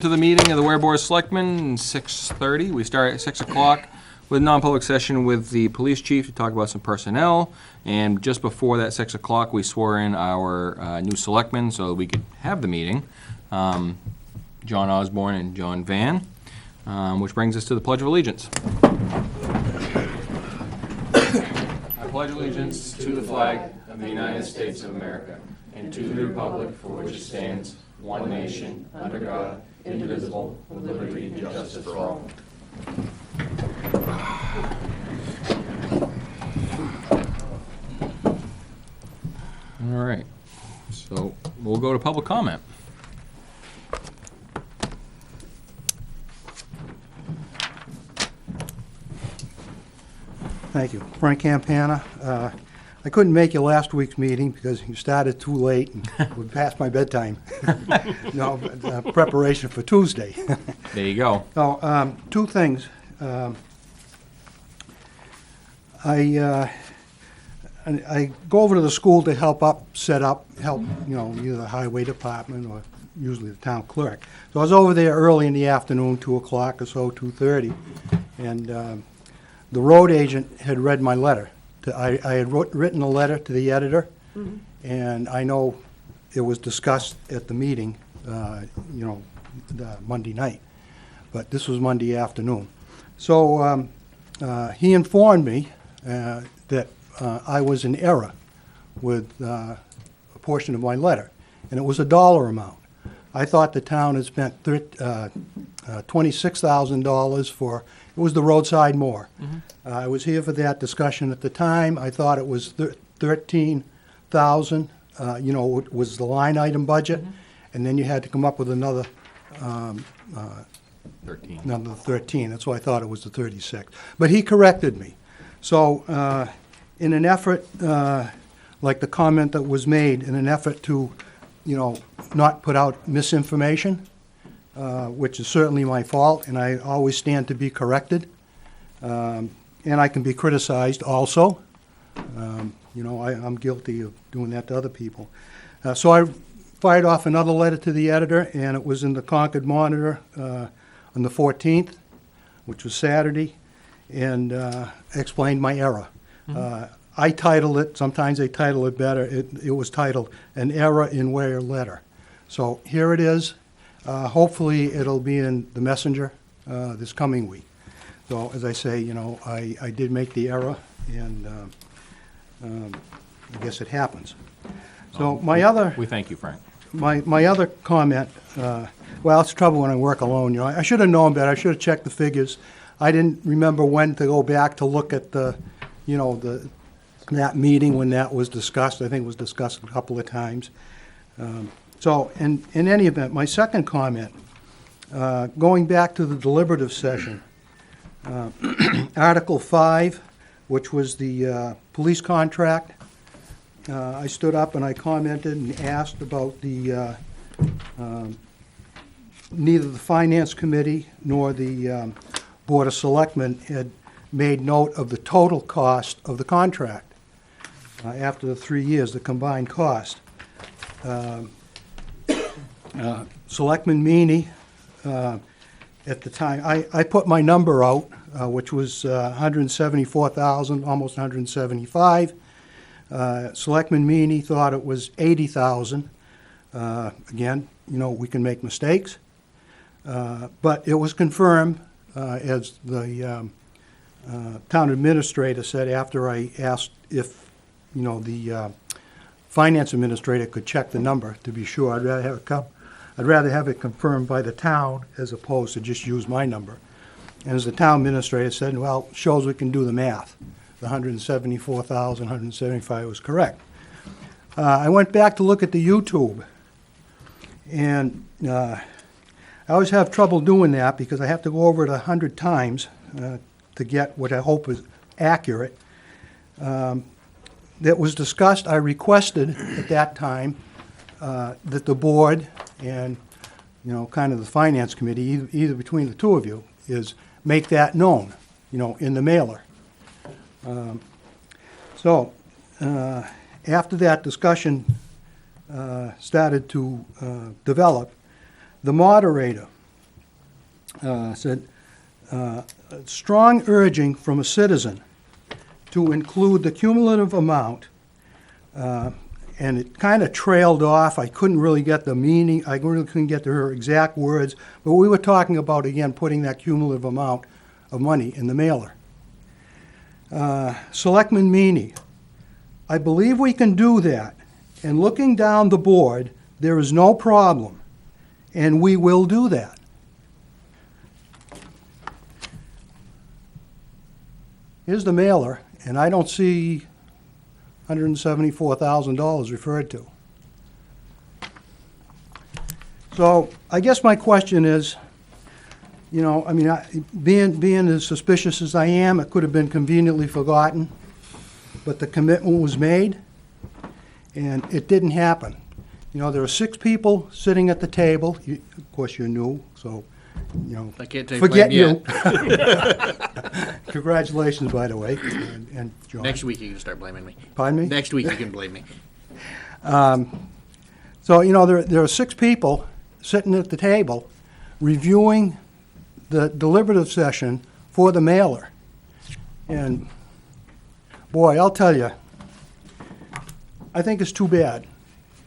To the meeting of the Ware Board of Selectmen, 6:30. We start at 6 o'clock with non-public session with the police chief to talk about some personnel. And just before that 6 o'clock, we swore in our new selectmen so that we could have the meeting. John Osborne and John Van, which brings us to the Pledge of Allegiance. I pledge allegiance to the flag of the United States of America and to the republic for which it stands, one nation, under God, indivisible, with liberty and justice for all. All right, so we'll go to public comment. Thank you. Frank Campana. I couldn't make your last week's meeting because you started too late and was past my bedtime. No, preparation for Tuesday. There you go. So, two things. I go over to the school to help help, either the highway department or usually the town clerk. So I was over there early in the afternoon, 2 o'clock or so, 2:30, and the road agent had read my letter. I had written a letter to the editor, and I know it was discussed at the meeting, the Monday night, but this was Monday afternoon. So he informed me that I was in error with a portion of my letter, and it was a dollar amount. I thought the town had spent $26,000 for, it was the roadside mower. I was here for that discussion at the time. I thought it was $13,000, was the line item budget, and then you had to come up with another 13. Another 13. That's why I thought it was the 36. But he corrected me. So in an effort, like the comment that was made, in an effort to, not put out misinformation, which is certainly my fault, and I always stand to be corrected. And I can be criticized also. I'm guilty of doing that to other people. So I fired off another letter to the editor, and it was in the Concord Monitor on the 14th, which was Saturday, and explained my error. I titled it, sometimes they title it better, it was titled, An Error in Ware Letter. So here it is. Hopefully it'll be in the Messenger this coming week. So as I say, I did make the error, and I guess it happens. So my other... We thank you, Frank. My other comment, well, it's trouble when I work alone. I should have known better. I should have checked the figures. I didn't remember when to go back to look at that meeting when that was discussed. I think it was discussed a couple of times. So in any event, my second comment, going back to the deliberative session, Article 5, which was the police contract, I stood up and I commented and asked about the neither the Finance Committee nor the Board of Selectmen had made note of the total cost of the contract after the 3 years, the combined cost. Selectman Meany, at the time, I put my number out, which was 174,000, almost 175. Selectman Meany thought it was 80,000. Again, we can make mistakes, but it was confirmed, as the town administrator said after I asked if the finance administrator could check the number to be sure. I'd rather have it confirmed by the town as opposed to just use my number. And as the town administrator said, well, shows we can do the math. The 174,000, 175 was correct. I went back to look at the YouTube, and I always have trouble doing that because I have to go over it 100 times to get what I hope is accurate. That was discussed, I requested at that time that the board and, kind of the finance committee, either between the two of you, is make that known, in the mailer. So after that discussion started to develop, the moderator said, strong urging from a citizen to include the cumulative amount, and it kind of trailed off. I couldn't really get the meaning, I really couldn't get to her exact words, but we were talking about, again, putting that cumulative amount of money in the mailer. Selectman Meany, I believe we can do that, and looking down the board, there is no problem, and we will do that. Here's the mailer, and I don't see $174,000 referred to. So I guess my question is, you know, I mean, being as suspicious as I am, it could have been conveniently forgotten, but the commitment was made, and it didn't happen. You know, there are 6 people sitting at the table. Of course, you're new, so, you know, I can't take forget blame you. yet. Congratulations, by the way, and John. Next week you can start blaming me. Pardon me? Next week you can blame me. So, you know, there are 6 people sitting at the table reviewing the deliberative session for the mailer. And, boy, I'll tell you, I think it's too bad,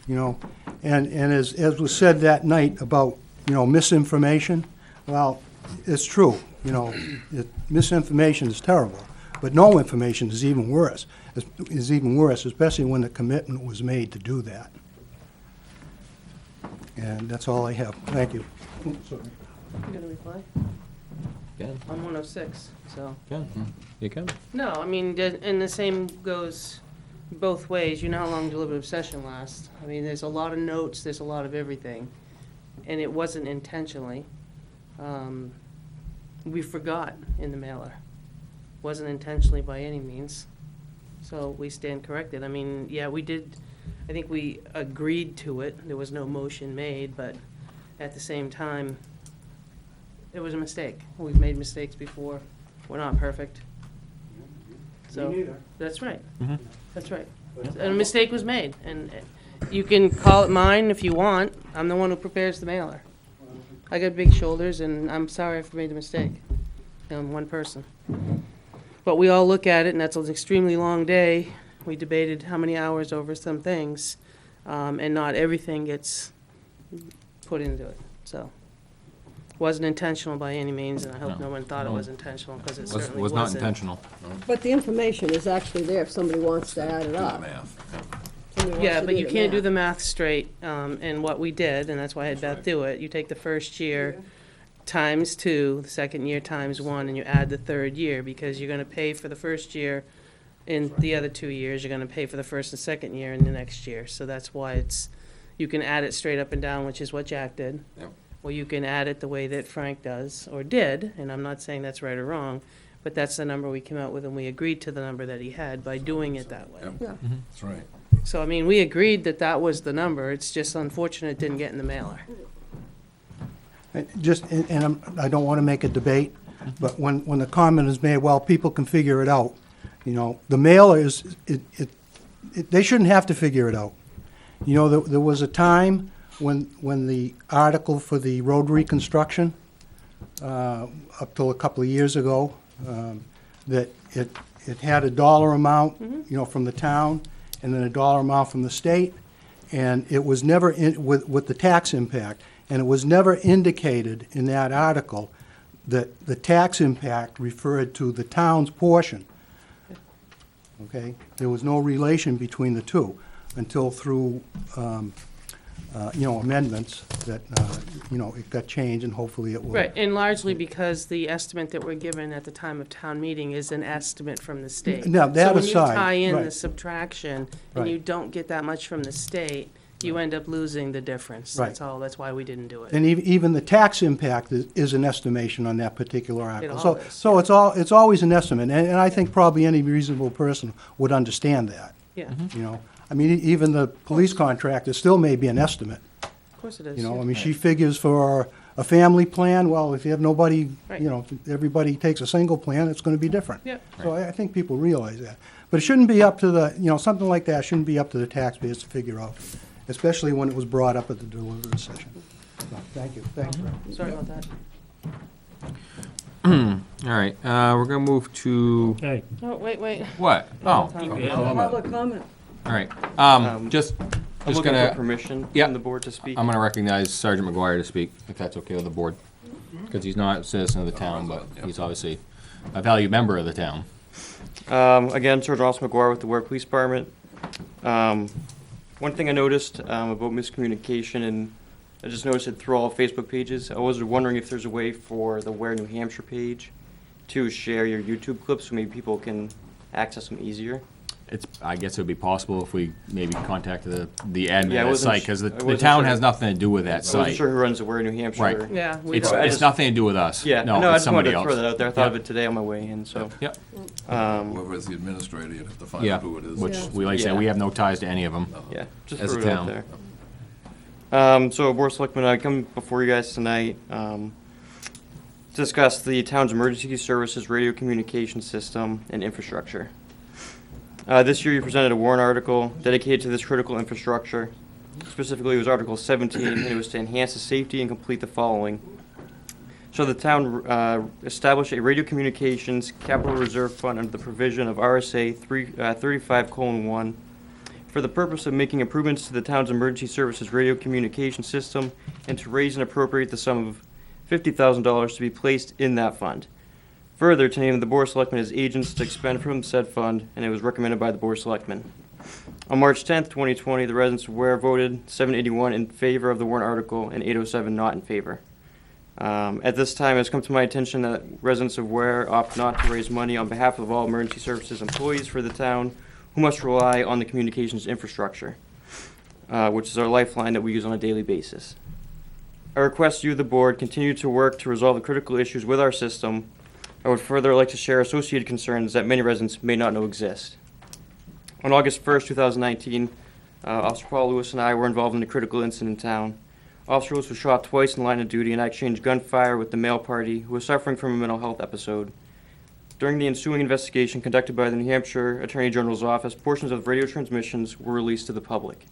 you know. And as was said that night about, you know, misinformation, well, it's true, you know, misinformation is terrible, but no information is even worse, especially when the commitment was made to do that. And that's all I have. Thank you. Oops, sorry. You gonna reply? Can. I'm 106, so. You can. No, I mean, and the same goes both ways. You know how long deliberative session lasts. I mean, there's a lot of notes, there's a lot of everything, and it wasn't intentionally. We forgot in the mailer. Wasn't intentionally by any means. So we stand corrected. I mean, yeah, we did, I think we agreed to it. There was no motion made, but at the same time, it was a mistake. We've made mistakes before. We're not perfect. So, neither. that's right. That's right. And a mistake was made, and you can call it mine if you want. I'm the one who prepares the mailer. I got big shoulders, and I'm sorry if I made a mistake. I'm one person. But we all look at it, and that's an extremely long day. We debated how many hours over some things, and not everything gets put into it. So, wasn't intentional by any means, and I hope No. no one thought it was intentional, because it Was certainly was wasn't. not intentional. But the information is actually there if somebody wants to add it up. Somebody wants Yeah, to but you can't do math. the math straight, and what we did, and that's why I had Beth do it, you take the first year times 2, the second year times 1, and you add the third year, because you're gonna pay for the first year in the other 2 years, you're gonna pay for the first and second year in the next year, so that's why it's, you can add it straight up and down, which is what Jack did. Yep. Or you can add it the way that Frank does, or did, and I'm not saying that's right or wrong, but that's the number we came out with, and we agreed to the number that he had by doing it that way. Yeah. That's right. So, I mean, we agreed that that was the number, it's just unfortunate it didn't get in the mailer. I don't want to make a debate, but when the comment is made, well, people can figure it out, you know, the mailer is, they shouldn't have to figure it out. You know, there was a time when the article for the road reconstruction, up till a couple of years ago, that it had a dollar amount, you know, from the town, and then a dollar amount from the state, and it was never, with the tax impact, and it was never indicated in that article that the tax impact referred to the town's portion. Okay? There was no relation between the two until through, you know, amendments that, you know, it got changed, and hopefully it will. Right, and largely because the estimate that we're given at the time of town meeting is an estimate from the state. Now, that So when you aside, tie in the right. subtraction, Right. and you don't get that much from the state, you end up losing the difference. Right. That's all, that's why we didn't do it. And even the tax impact is an estimation on that particular article. all is, So it's always an estimate, and I think probably any reasonable person would understand that, Yeah, you know? I mean, even the police contractor still may be an estimate, of course it is. you know? yeah. I mean, she figures for a family plan, well, if you have nobody, Right. you know, if everybody takes a single plan, it's gonna be different. Yeah. So I think people realize that. But it shouldn't be up to the, you know, something like that shouldn't be up to the taxpayers to figure out, especially when it was brought up at the deliberative session. So, thank you, thanks, Brad. Sorry about that. All right, we're gonna move to, Hey, Oh, wait. what? Oh, Public comment. all right. Just I'm looking gonna, for permission yeah. from the board to speak. I'm gonna recognize Sergeant McGuire to speak, if that's okay with the board. Because he's not a citizen of the town, but he's obviously a valued member of the town. Again, Sergeant Ross McGuire with the Ware Police Department. One thing I noticed about miscommunication, and I just noticed it through all Facebook pages. I was wondering if there's a way for the Ware New Hampshire page to share your YouTube clips so maybe people can access them easier. I guess it would be possible if we maybe contacted the admin Yeah, I of the wasn't site, sh- because the I wasn't town sure. has nothing to do with that I wasn't site. sure who runs the Ware New Hampshire. Right. Yeah, we It's, don't. it's nothing to do with us. Yeah, No, no, I it's just wanted somebody to else. throw that out there. I thought of Yep. it today on my way in, so. Yep, Whoever is the administrator, you'd have to find yeah, out who it is. which, Yeah. we like to say, Yeah. we have no ties to any of them. Yeah, just As a threw it out town. there. So, Board of Selectmen, I come before you guys tonight to discuss the town's emergency services radio communication system and infrastructure. This year, you presented a warrant article dedicated to this critical infrastructure. Specifically, it was Article 17, and it was to enhance the safety and complete the following. So the town established a radio communications capital reserve fund under the provision of RSA 35:1 for the purpose of making improvements to the town's emergency services radio communication system and to raise and appropriate the sum of $50,000 to be placed in that fund. Further, to name the Board of Selectmen as agents to expend from said fund, and it was recommended by the Board of Selectmen. On March 10th, 2020, the residents of Ware voted 781 in favor of the warrant article and 807 not in favor. At this time, it has come to my attention that residents of Ware opt not to raise money on behalf of all emergency services employees for the town who must rely on the communications infrastructure, which is our lifeline that we use on a daily basis. I request you, the board, continue to work to resolve the critical issues with our system. I would further like to share associated concerns that many residents may not know exist. On August 1st, 2019, Officer Paul Lewis and I were involved in a critical incident in town. Officer Lewis was shot twice in line of duty, and I exchanged gunfire with the male party who was suffering from a mental health episode. During the ensuing investigation conducted by the New Hampshire Attorney General's office, portions of radio transmissions were released to the public.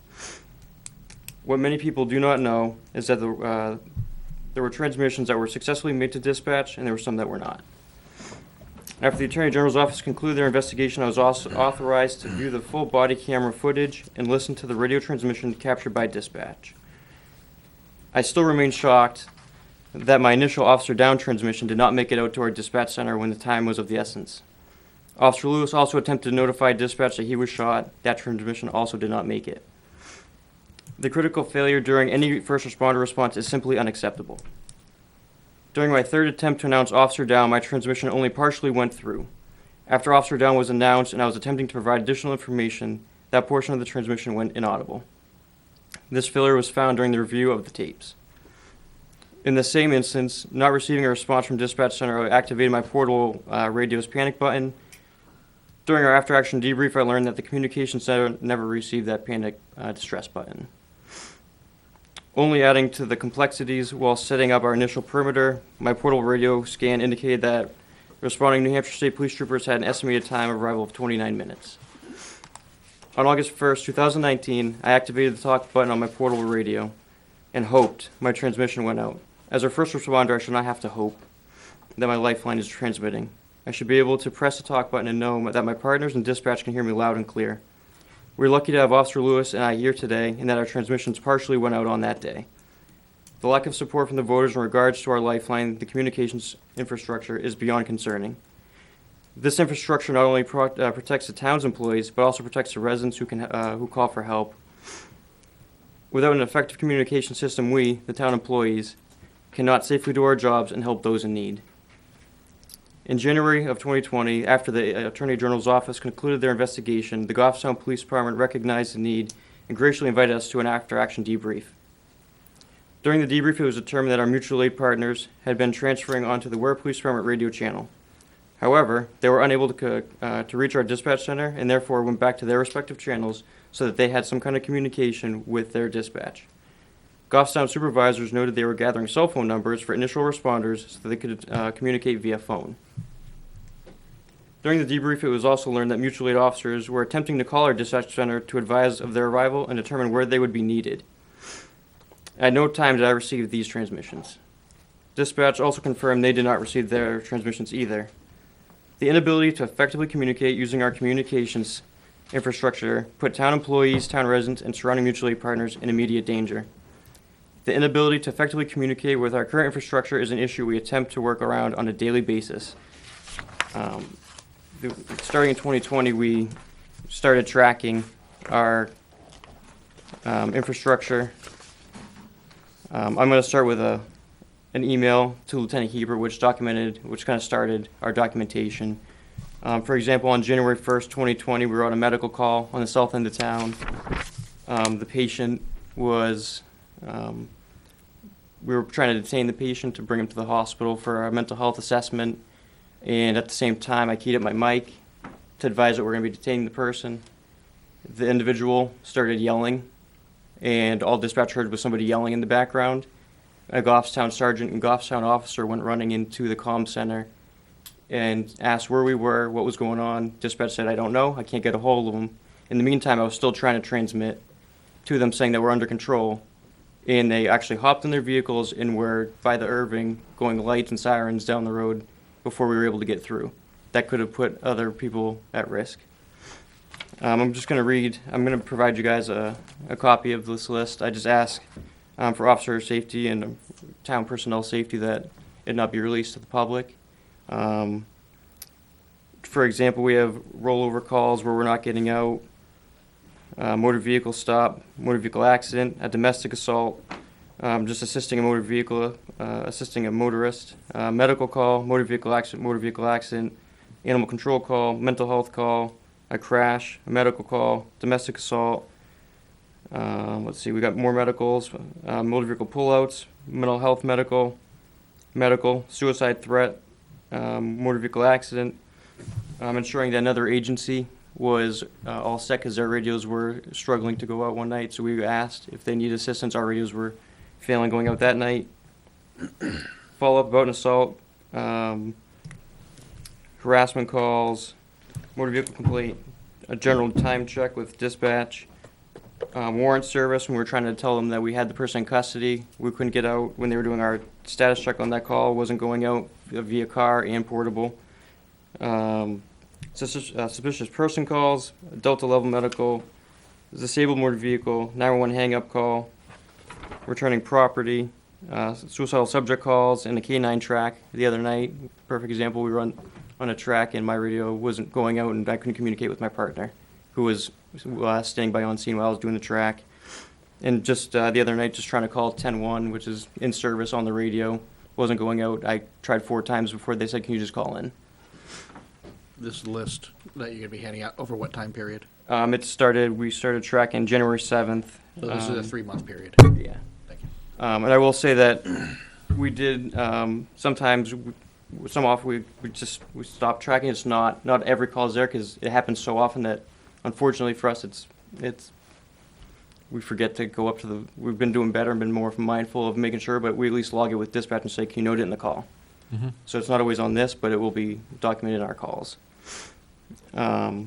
What many people do not know is that there were transmissions that were successfully made to dispatch, and there were some that were not. After the Attorney General's office concluded their investigation, I was also authorized to view the full body camera footage and listen to the radio transmission captured by dispatch. I still remain shocked that my initial officer down transmission did not make it out to our dispatch center when the time was of the essence. Officer Lewis also attempted to notify dispatch that he was shot. That transmission also did not make it. The critical failure during any first responder response is simply unacceptable. During my third attempt to announce Officer Down, my transmission only partially went through. After Officer Down was announced and I was attempting to provide additional information, that portion of the transmission went inaudible. This failure was found during the review of the tapes. In the same instance, not receiving a response from dispatch center, I activated my portable radio's panic button. During our after-action debrief, I learned that the communication center never received that panic distress button. Only adding to the complexities while setting up our initial perimeter, my portable radio scan indicated that responding New Hampshire State Police troopers had an estimated time of arrival of 29 minutes. On August 1st, 2019, I activated the talk button on my portable radio and hoped my transmission went out. As a first responder, I should not have to hope that my lifeline is transmitting. I should be able to press the talk button and know that my partners in dispatch can hear me loud and clear. We're lucky to have Officer Lewis and I here today, and that our transmissions partially went out on that day. The lack of support from the voters in regards to our lifeline, the communications infrastructure, is beyond concerning. This infrastructure not only protects the town's employees, but also protects the residents who call for help. Without an effective communication system, we, the town employees, cannot safely do our jobs and help those in need. In January of 2020, after the Attorney General's office concluded their investigation, the Goffstown Police Department recognized the need and graciously invited us to an after-action debrief. During the debrief, it was determined that our mutual aid partners had been transferring onto the Ware Police Department radio channel. However, they were unable to reach our dispatch center and therefore went back to their respective channels so that they had some kind of communication with their dispatch. Goffstown supervisors noted they were gathering cell phone numbers for initial responders so that they could communicate via phone. During the debrief, it was also learned that mutual aid officers were attempting to call our dispatch center to advise of their arrival and determine where they would be needed. At no time did I receive these transmissions. Dispatch also confirmed they did not receive their transmissions either. The inability to effectively communicate using our communications infrastructure put town employees, town residents, and surrounding mutual aid partners in immediate danger. The inability to effectively communicate with our current infrastructure is an issue we attempt to work around on a daily basis. Starting in 2020, we started tracking our infrastructure. I'm going to start with an email to Lieutenant Heber, which kind of started our documentation. For example, on January 1st, 2020, we were on a medical call on the south end of town. The patient was, we were trying to detain the patient to bring him to the hospital for a mental health assessment. And at the same time, I keyed up my mic to advise that we're going to be detaining the person. The individual started yelling, and all dispatch heard was somebody yelling in the background. A Goffstown sergeant and Goffstown officer went running into the comm center and asked where we were, what was going on. Dispatch said, I don't know, I can't get a hold of them. In the meantime, I was still trying to transmit to them saying that we're under control. And they actually hopped in their vehicles and were by the Irving going lights and sirens down the road before we were able to get through. That could have put other people at risk. I'm just going to provide you guys a copy of this list. I just ask for officer safety and town personnel safety that it not be released to the public. For example, we have rollover calls where we're not getting out, motor vehicle stop, motor vehicle accident, a domestic assault, just assisting a motor vehicle, assisting a motorist, medical call, motor vehicle accident, animal control call, mental health call, a crash, a medical call, domestic assault. Let's see, we got more medicals, motor vehicle pullouts, mental health medical, suicide threat, motor vehicle accident. Ensuring that another agency was all set because their radios were struggling to go out one night. So we asked if they needed assistance. Our radios were failing going out that night. Follow up about an assault, harassment calls, motor vehicle complaint, a general time check with dispatch, warrant service when we were trying to tell them that we had the person in custody. We couldn't get out when they were doing our status check on that call. Wasn't going out via car and portable. Suspicious person calls, Delta level medical, disabled motor vehicle, 911 hang-up call, returning property, suicidal subject calls, and a K9 track the other night. Perfect example, we run on a track and my radio wasn't going out and I couldn't communicate with my partner, who was staying by on scene while I was doing the track. And just the other night, just trying to call 10-1, which is in service on the radio, wasn't going out. I tried 4 times before they said, can you just call in? This list that you're gonna be handing out over what time period? We started tracking January 7th. So this is a 3-month period. Yeah. Thank you. And I will say that we did, sometimes, we stop tracking. It's not every call is there because it happens so often that, unfortunately for us, we forget to go up to we've been doing better and been more mindful of making sure, but we at least log it with dispatch and say, can you note it in the call? Mm-hmm. So it's not always on this, but it will be documented in our calls. The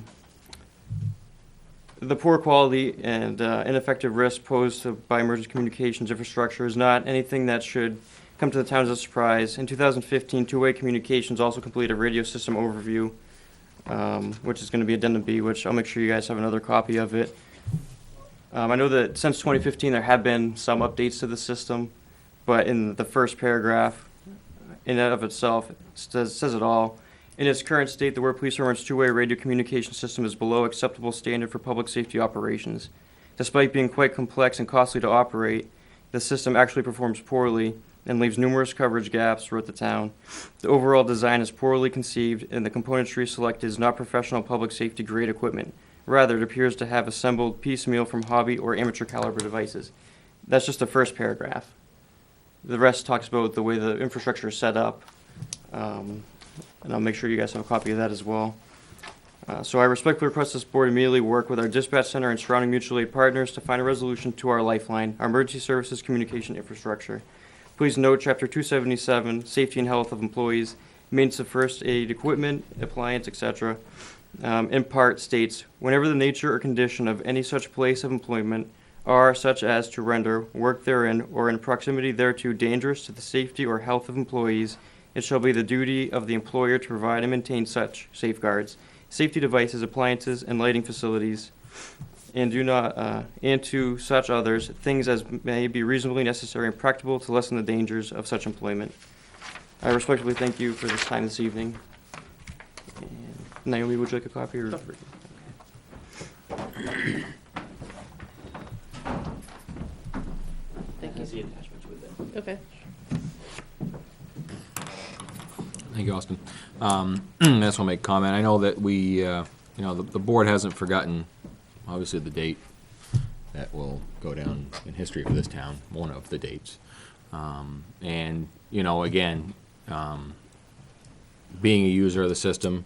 poor quality and ineffective risk posed by emergency communications infrastructure is not anything that should come to the town as a surprise. In 2015, Two-Way Communications also completed a radio system overview, which is going to be Addendum B, which I'll make sure you guys have another copy of it. I know that since 2015 there have been some updates to the system, but in the first paragraph, in and of itself, it says it all. In its current state, the Ware Police Department's two-way radio communication system is below acceptable standard for public safety operations. Despite being quite complex and costly to operate, the system actually performs poorly and leaves numerous coverage gaps throughout the town. The overall design is poorly conceived, and the componentry selected is not professional public safety grade equipment. Rather, it appears to have assembled piecemeal from hobby or amateur caliber devices. That's just the first paragraph. The rest talks about the way the infrastructure is set up. And I'll make sure you guys have a copy of that as well. So I respectfully request this board immediately work with our dispatch center and surrounding mutual aid partners to find a resolution to our lifeline, our emergency services communication infrastructure. Please note Chapter 277, Safety and Health of Employees, Maintenance of First Aid Equipment, Appliance, etc. In part states, whenever the nature or condition of any such place of employment are such as to render work therein or in proximity thereto dangerous to the safety or health of employees, it shall be the duty of the employer to provide and maintain such safeguards, safety devices, appliances, and lighting facilities, and to such others, things as may be reasonably necessary and practicable to lessen the dangers of such employment. I respectfully thank you for this time this evening. And Naomi, would you like a copy? Or? Thank you. The attachments with it. Okay. Thank you, Austin. I just want to make a comment. I know that the board hasn't forgotten, obviously, the date that will go down in history for this town, one of the dates. And, again, being a user of the system,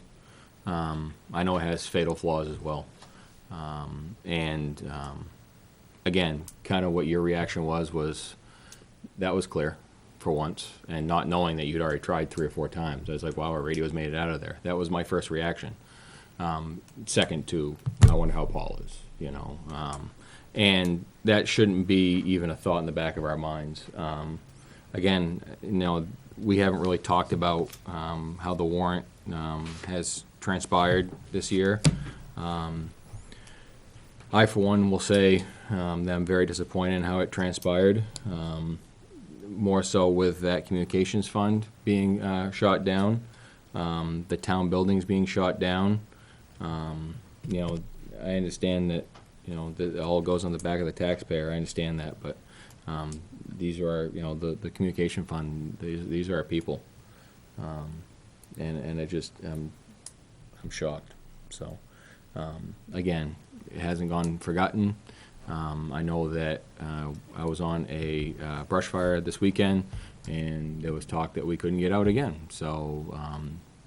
I know it has fatal flaws as well. Again, kind of what your reaction was that was clear for once, and not knowing that you'd already tried 3 or 4 times. I was like, wow, our radio's made it out of there. That was my first reaction. Second to, I wonder how Paul is, and that shouldn't be even a thought in the back of our minds. Again, we haven't really talked about how the warrant has transpired this year. I, for one, will say that I'm very disappointed in how it transpired. More so with that communications fund being shot down, the town buildings being shot down. I understand that, that it all goes on the back of the taxpayer. I understand that, but these are, the communication fund. These are our people, and it just, I'm shocked. So, again, it hasn't gone forgotten. I know that I was on a brush fire this weekend, and there was talk that we couldn't get out again. So,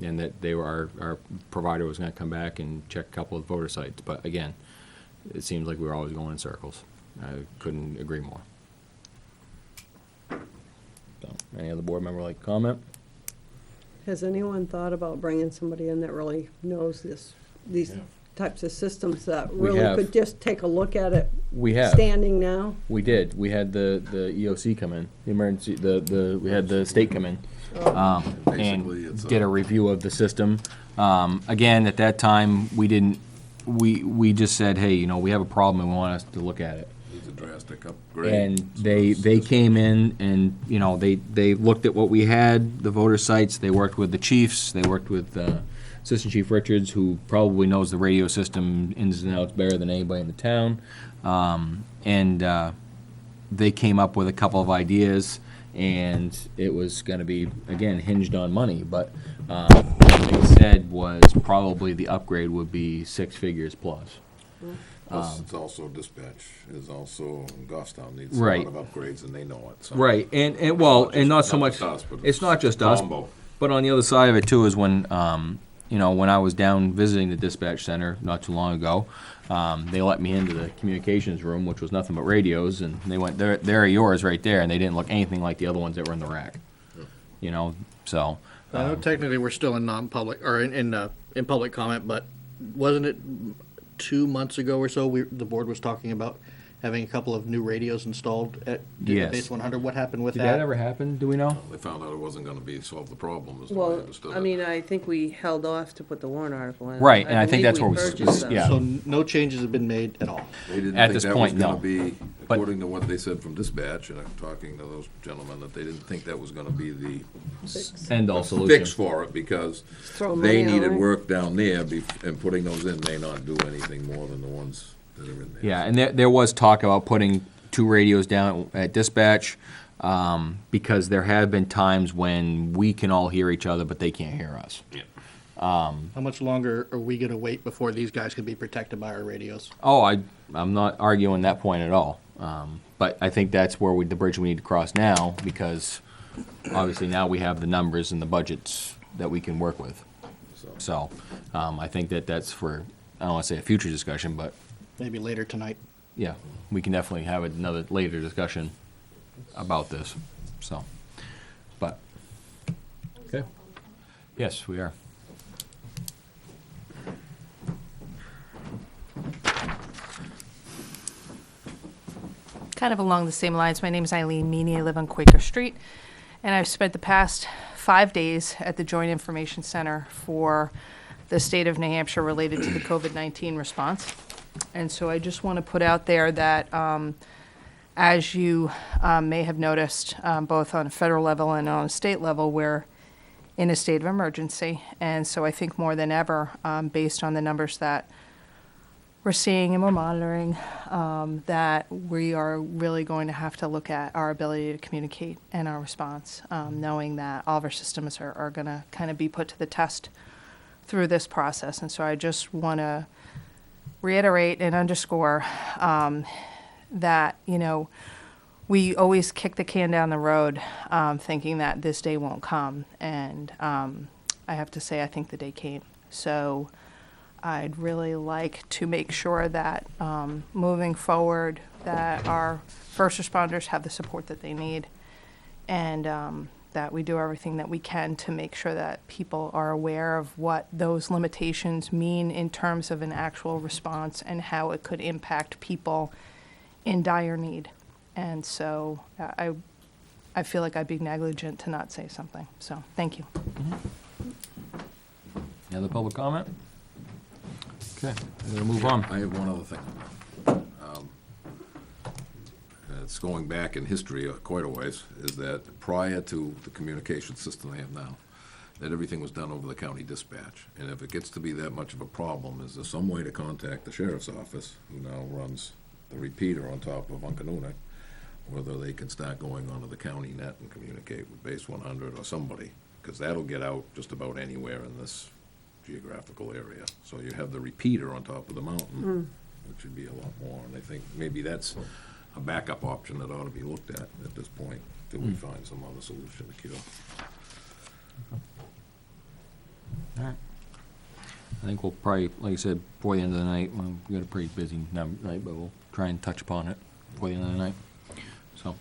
and that our provider was going to come back and check a couple of voter sites. But again, it seems like we were always going in circles. I couldn't agree more. So, any other board member like to comment? Has anyone thought about bringing somebody in that really knows these types of systems that We really have. could just take a look at it We have. standing now? We did. We had the EOC come in, the emergency, we had the state come in, Basically, and it's did a review of the system. Again, at that time, we just said, hey, we have a problem and we want us to look at it. It's a drastic upgrade. And they came in and, they looked at what we had, the voter sites, they worked with the chiefs, they worked with, Assistant Chief Richards, who probably knows the radio system ins and outs better than anybody in the town. They came up with a couple of ideas, and it was going to be, again, hinged on money. But what they said was probably the upgrade would be 6 figures plus. Plus, it's also dispatch is also, Goffstown needs Right. a lot of upgrades, and they know it. So. Right, and not so much, just us, but it's not just us, combo. but on the other side of it too is when, when I was down visiting the dispatch center not too long ago, they let me into the communications room, which was nothing but radios, and they went, there are yours right there, and they didn't look anything like the other ones that were in the rack. So. I know technically we're still in non-public, or in public comment, but wasn't it 2 months ago or so, the board was talking about having a couple of new radios installed at Yes. Base 100? What happened with Did that? that ever happen, do we know? They found out it wasn't going to be solve the problem. Is the way I Well, understood I it. mean, I think we held off to put the warrant article in. Right, and I think believe that's where we purchased them. yeah. So no changes have been made at all? They didn't At think this that point, was going no. to be, But- according to what they said from dispatch, and I'm talking to those gentlemen, that they didn't think that was going to be the End-all fix solution. for it, because Throw they money needed away. work down there, and putting those in may not do anything more than the ones that are in there. Yeah, and there was talk about putting 2 radios down at dispatch, because there have been times when we can all hear each other, but they can't hear us. How much longer are we gonna wait before these guys can be protected by our radios? Oh, I'm not arguing that point at all. But I think that's where the bridge we need to cross now, because obviously now we have the numbers and the budgets that we can work with. So, I think that's for, I don't want to say a future discussion, but Maybe later tonight. yeah, we can definitely have another later discussion about this, so, but, okay. Yes, we are. Kind of along the same lines, my name is Eileen Meany. I live on Quaker Street, and I've spent the past 5 days at the Joint Information Center for the state of New Hampshire related to the COVID-19 response. And so I just want to put out there that, as you may have noticed, both on a federal level and on a state level, we're in a state of emergency. And so I think more than ever, based on the numbers that we're seeing and we're monitoring, that we are really going to have to look at our ability to communicate and our response, knowing that all of our systems are going to kind of be put to the test through this process. And so I just want to reiterate and underscore that, we always kick the can down the road thinking that this day won't come. And I have to say, I think the day came. So I'd really like to make sure that moving forward, that our first responders have the support that they need, and that we do everything that we can to make sure that people are aware of what those limitations mean in terms of an actual response and how it could impact people in dire need. And so I feel like I'd be negligent to not say something. So thank you. Any other public comment? Okay, I'm gonna move on. I have one other thing. It's going back in history quite a ways, is that prior to the communication system they have now, that everything was done over the county dispatch. And if it gets to be that much of a problem, is there some way to contact the sheriff's office, who now runs the repeater on top of Uncanoonac, whether they can start going onto the county net and communicate with Base 100 or somebody, because that'll get out just about anywhere in this geographical area. So you have the repeater on top of the mountain, which would be a lot more, and I think maybe that's a backup option that ought to be looked at this point, till we find some other solution to cure. All right. I think we'll probably, like I said, before the end of the night, well, we got a pretty busy night, but we'll try and touch upon it before the end of the night. So,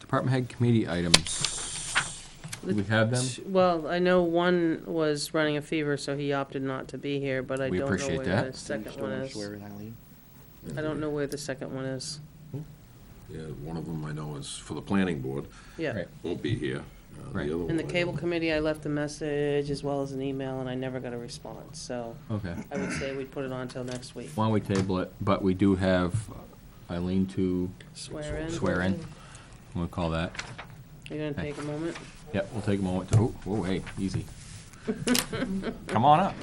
department head committee items. We have them? Well, I know one was running a fever, so he opted not to be here, but I We don't know appreciate where that. the second one is. Eileen. I don't know where the second one is. Yeah, one of them I know is for the planning board, Yeah. Right. won't be here. Right. The other In the one I cable don't- committee, I left a message as well as an email, and I never got a response, so Okay. I would say we'd put it on until next week. Why don't we table it, but we do have Eileen to Swear in. swear in. We'll call that. You're gonna take a moment? Yep, we'll take a moment to, oh, hey, easy. Come on up.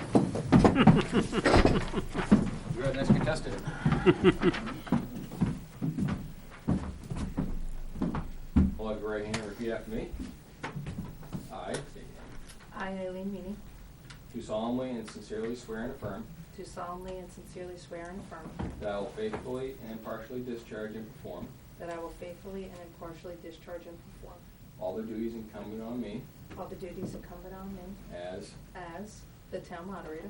You're our next contestant. Hold up your right hand and repeat after me. I state your name. I, Eileen Meany, Do solemnly and sincerely swear and affirm do solemnly and sincerely swear and affirm that I will faithfully and impartially discharge and perform that I will faithfully and impartially discharge and perform all the duties incumbent on me all the duties incumbent on me as, the town moderator,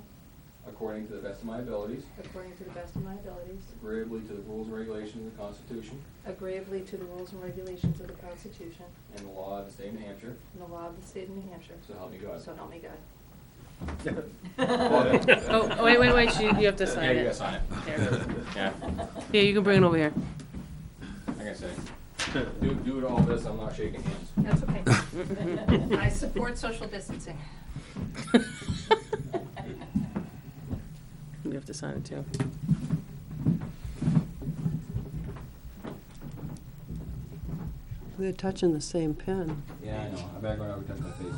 according to the best of my abilities, according to the best of my abilities, agreeably to the rules and regulations of the Constitution agreeably to the rules and regulations of the Constitution and the law of the state of New Hampshire, and the law of the state of New Hampshire. so help me God. So help me God. Oh, wait, you have to sign Yeah, it. you gotta sign it. Here. Yeah, Here, you can bring it over here. like I say, do it all this, I'm not shaking hands. That's okay. I support social distancing. You have to sign it too. They're touching the same pen. Yeah, I know, I better go out and touch my face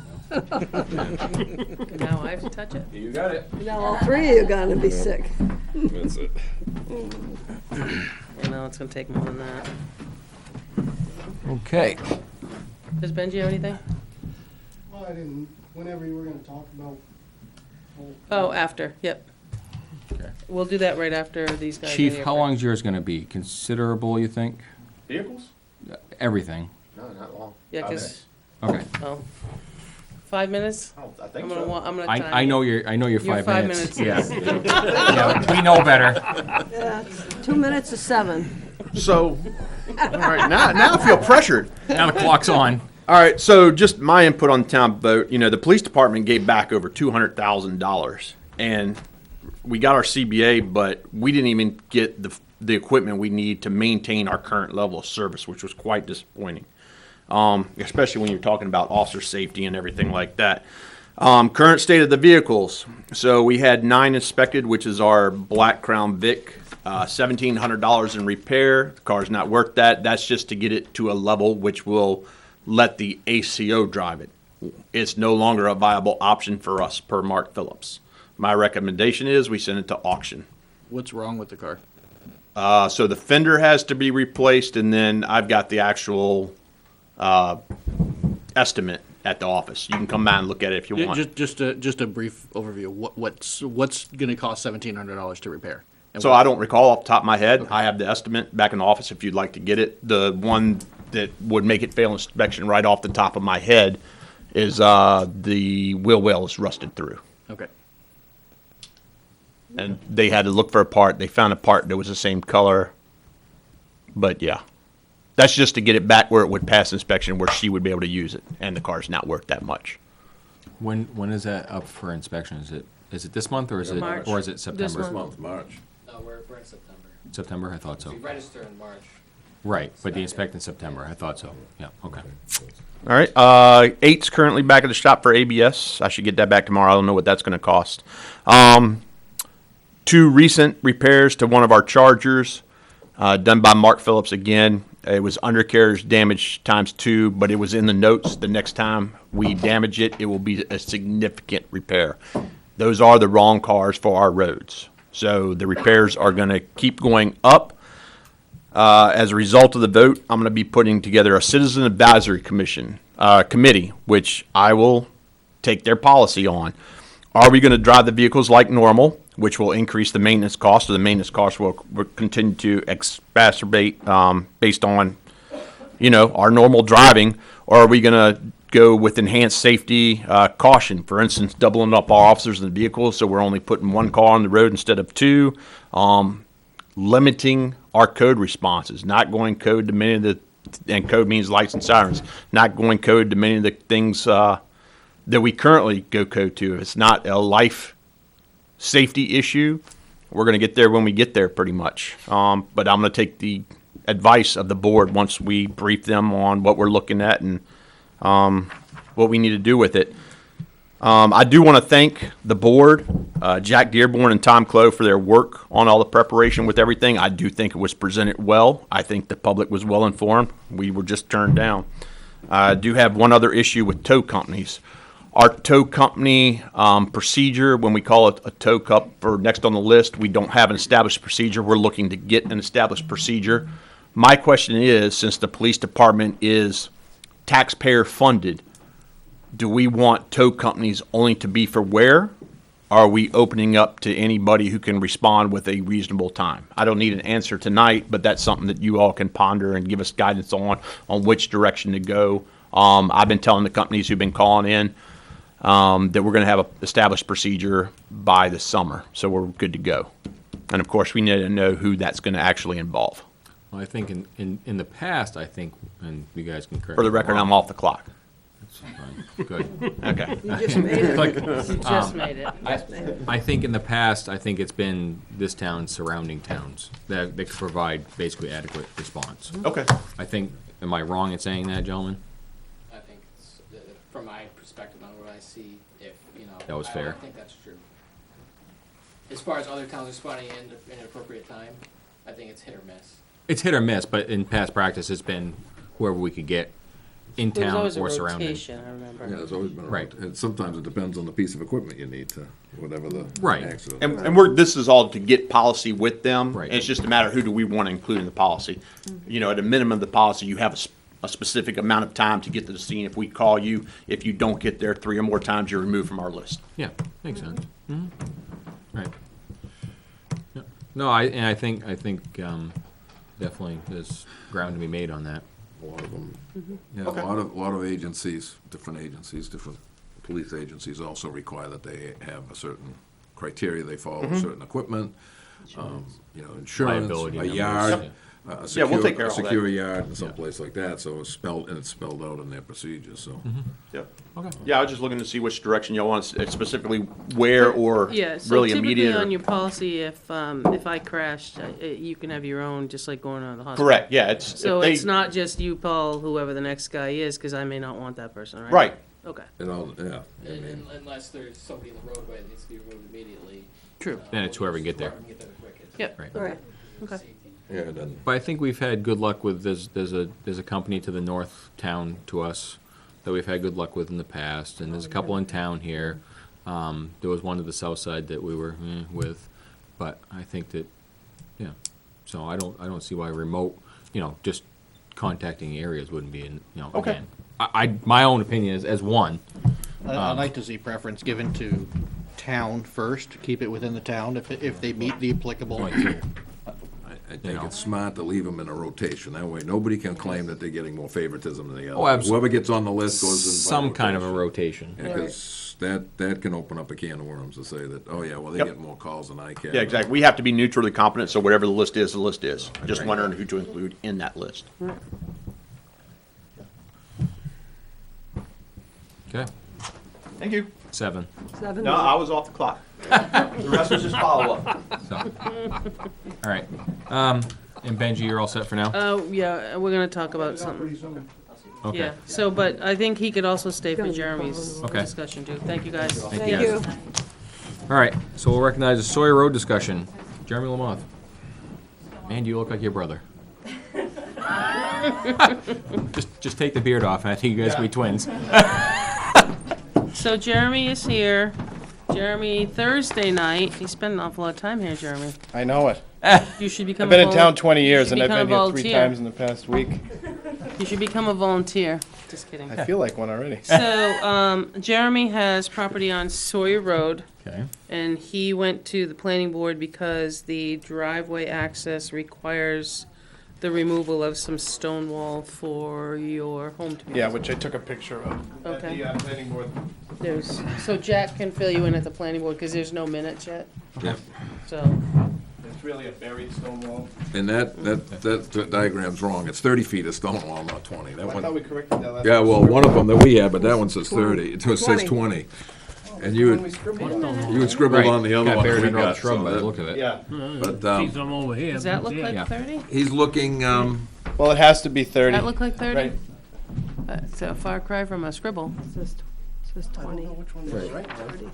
now. Now I have to touch it? You got it. Now all three of you are gonna be sick. That's it. I know, it's gonna take more than that. Okay. Does Benji have anything? Well, I didn't, whenever you were gonna talk about. Oh, after, yep. Okay. We'll do that right after these guys. are Chief, here how for- long's yours gonna be? Considerable, you think? Vehicles? Everything? No, not long. Yeah, 'cause, Okay. oh, 5 minutes? I I'm think gonna, so. I'm gonna time I know you. your Your 5 minutes. 5 minutes is- Yeah, we know better. Yeah, 2 minutes to 7. So, all right, now I feel pressured. Now the clock's on. All right, so just my input on the town vote. You know, the police department gave back over $200,000, and we got our CBA, but we didn't even get the the equipment we need to maintain our current level of service, which was quite disappointing. Especially when you're talking about officer safety and everything like that. Current state of the vehicles. So we had 9 inspected, which is our Black Crown Vic, $1,700 in repair. The car's not worth that. That's just to get it to a level which will let the ACO drive it. It's no longer a viable option for us per Mark Phillips. My recommendation is we send it to auction. What's wrong with the car? So the fender has to be replaced, and then I've got the actual estimate at the office. You can come by and look at it if you want. Just a brief overview. What's going to cost $1,700 to repair? And So I don't recall off the top of my head. I have the estimate back in the office if you'd like to get it. The one that would make it fail inspection right off the top of my head is the wheel well is rusted through. Okay. And they had to look for a part. They found a part that was the same color. But yeah, that's just to get it back where it would pass inspection, where she would be able to use it, and the car's not worth that much. When is that up for inspection? Is it this month or is it March. September? This Month, March. No, we're in September. September, I thought so. We register in March. Right, but the inspect in September, I thought so. Yeah, okay. All right. 8's currently back at the shop for ABS. I should get that back tomorrow. I don't know what that's going to cost. 2 recent repairs to one of our Chargers, done by Mark Phillips again. It was undercarriage damage times 2, but it was in the notes. The next time we damage it, it will be a significant repair. Those are the wrong cars for our roads. So the repairs are going to keep going up. As a result of the vote, I'm going to be putting together a citizen advisory committee, which I will take their policy on. Are we going to drive the vehicles like normal, which will increase the maintenance cost, or the maintenance cost will continue to exacerbate based on, our normal driving, or are we going to go with enhanced safety caution? For instance, doubling up our officers in the vehicles, so we're only putting 1 car on the road instead of 2. Limiting our code responses, not going code to many of the, and code means lights and sirens, not going code to many of the things that we currently go code to. If it's not a life safety issue, we're going to get there when we get there pretty much. But I'm going to take the advice of the board once we brief them on what we're looking at and what we need to do with it. I do want to thank the board, Jack Dearborn and Tom Clough, for their work on all the preparation with everything. I do think it was presented well. I think the public was well informed. We were just turned down. I do have one other issue with tow companies. Our tow company procedure, when we call it a tow cup for next on the list, we don't have an established procedure. We're looking to get an established procedure. My question is, since the police department is taxpayer funded, do we want tow companies only to be for wear? Are we opening up to anybody who can respond with a reasonable time? I don't need an answer tonight, but that's something that you all can ponder and give us guidance on which direction to go. I've been telling the companies who've been calling in that we're going to have an established procedure by the summer, so we're good to go. And of course, we need to know who that's going to actually involve. Well, I think in the past, and you guys can correct For the me if record, wrong. I'm off the clock. Fine. Good. Okay. You just made it. You just made it. I think in the past, it's been this town, surrounding towns, that they could provide basically adequate response. Okay. I think, am I wrong in saying that, gentlemen? I think, from my perspective on what I see, That was fair. I think that's true. As far as other towns responding in an appropriate time, I think it's hit or miss. It's hit or miss, but in past practice, it's been whoever we could get in There was town always a or surrounding. rotation, I remember. Yeah, there's always been a Right. And sometimes it depends on the piece of equipment you need to, whatever the Right. accident. And this is all to get policy with them. Right. And it's just a matter of who do we want to include in the policy. At a minimum of the policy, you have a specific amount of time to get to the scene. If we call you, if you don't get there 3 or more times, you're removed from our list. Yeah, makes sense. Right. Yeah. No, I think definitely there's ground to be made on that. A lot of them, yeah, Okay. a lot of agencies, different police agencies also require that they have a certain criteria, they follow certain equipment, insurance, Liability a numbers, yard. yeah. a Yeah, we'll secure, take care a of all that. secure yard and someplace like that, so it's spelled out in their procedures, so. Yeah. Okay. Yeah, I was just looking to see which direction y'all want, specifically where or Yeah, so really typically immediate. on or- your policy, if I crashed, you can have your own, just like going to the hospital. Correct, yeah, it's. So if they- it's not just you, Paul, whoever the next guy is, because I may not want that person, right? Right, Okay, It all, yeah, I mean, Unless there's somebody in the roadway that needs to be removed immediately. true. Then it's whoever can get there. Whoever can get there the quickest. Yep. Right. All right. Okay. Safety. yeah, then, But I think we've had good luck with, there's a company to the north town to us that we've had good luck with in the past, and there's a couple in town here. There was one to the south side that we were with, but I think that, yeah, so I don't see why remote, just contacting areas wouldn't be, Okay. again. My own opinion is, as one, I'd like to see preference given to town first, keep it within the town if they meet the applicable. I think it's smart to leave them in a rotation, that way nobody can claim that they're getting more favoritism than the other. Oh, absolutely. Whoever gets on the list goes in. by some kind of a rotation. rotation. Because that can open up a can of worms to say that, oh yeah, well, they Yep. get more calls than I can. yeah, exactly. We have to be neutrally competent, so whatever the list is, the list is. Just wondering who to include in that list. Okay, Thank you. 7. 7. No, I was off the clock. The rest was just follow-up. So, all right. And Benji, you're all set for now? Yeah, we're gonna talk about something. Okay. Yeah, so, but I think he could also stay for Gonna be Jeremy's Okay. discussion too. Thank you, guys. Thank Thank you. you. All right, so we'll recognize the Sawyer Road discussion. Jeremy Lamothe. Man, you look like your brother. Just take the beard off, and I think you guys will be twins. So Jeremy is here. Jeremy, Thursday night, you spend an awful lot of time here, Jeremy. I know it. You should become I've been a in town volun- 20 you years should and I've become been a here 3 volunteer. times in the past week. You should become a volunteer. Just kidding. I feel like one already. So, Jeremy has property on Sawyer Road, Okay. and he went to the planning board because the driveway access requires the removal of some stone wall for your home to be. Yeah, which I took a picture of at Okay. the planning board. So Jack can fill you in at the planning board, because there's no minutes yet, Yeah, so. It's really a buried stone wall. and that diagram's wrong, it's 30 feet of stone wall, not 20. That I one, thought we corrected that last. yeah, well, one of them that we had, but that one says 30, it says 20. 20. And you When we had, scribbled on it. you had scribbled on the other Got one that buried we under all the got. shrub so by the that- look of it. Yeah, But, Does that look Yeah. like 30? he's looking, well, it has to be 30. That look like 30? Right. It's a far cry from a scribble. Says 20. Which one was right?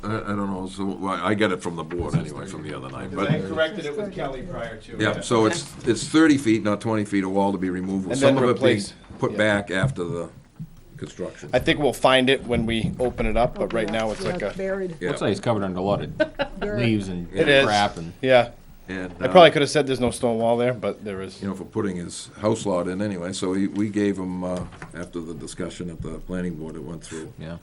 I don't know, so, well, I got it from the board anyway, from the other night, Because I but, corrected it with Kelly prior to. yeah, so it's 30 feet, not 20 feet of wall to be removed, with And some then of it being replace. put Yeah. back after the construction. I think we'll find it when we open it up, but right now it's Yeah, like a, buried. Yeah. Looks like he's covered under a lot of leaves and It is. crap and. yeah. And, I probably could have said there's no stone wall there, but there is. you know, for putting his house lot in anyway, so we gave him, after the discussion at the planning board, it went through, Yeah.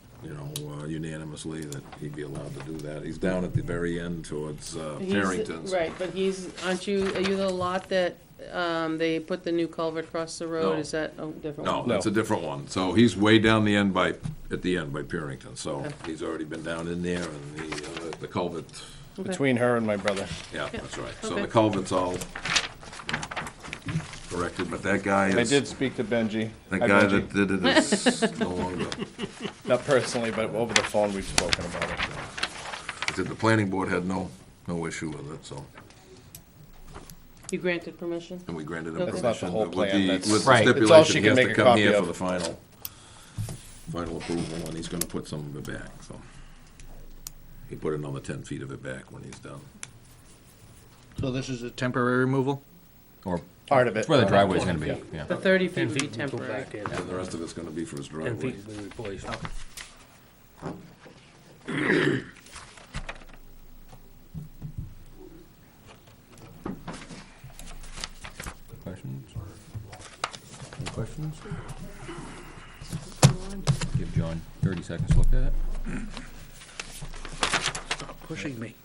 unanimously that he'd be allowed to do that. He's down at the very end towards He's- Farrington's. Right, but are you the lot that, they put the new culvert across the road? No. Is that a different No, one? that's a different one. So he's way down the end at the end by Parrington, so he's already been down in there, and the culvert, Okay. Between her and my brother. yeah, that's right. So Okay. the culvert's all corrected, but that guy I is, did speak to Benji. that Hi, guy Benji. that did it is no longer. Not personally, but over the phone we've spoken about it. He said the planning board had no issue with it, so, You granted permission? and we granted him Okay. permission. It's not the whole with plan, that's- With the Right. It's all she stipulation, he can has make to a come copy here for of. the final approval, and he's gonna put some of it back, so. He put another 10 feet of it back when he's done. So this is a temporary removal? Or Part of it. it's where the driveway's gonna be, yeah. The 30 feet would be temporary. And the rest of it's gonna be for his driveway. Questions? Any questions? Give John 30 seconds to look at it. Stop pushing me.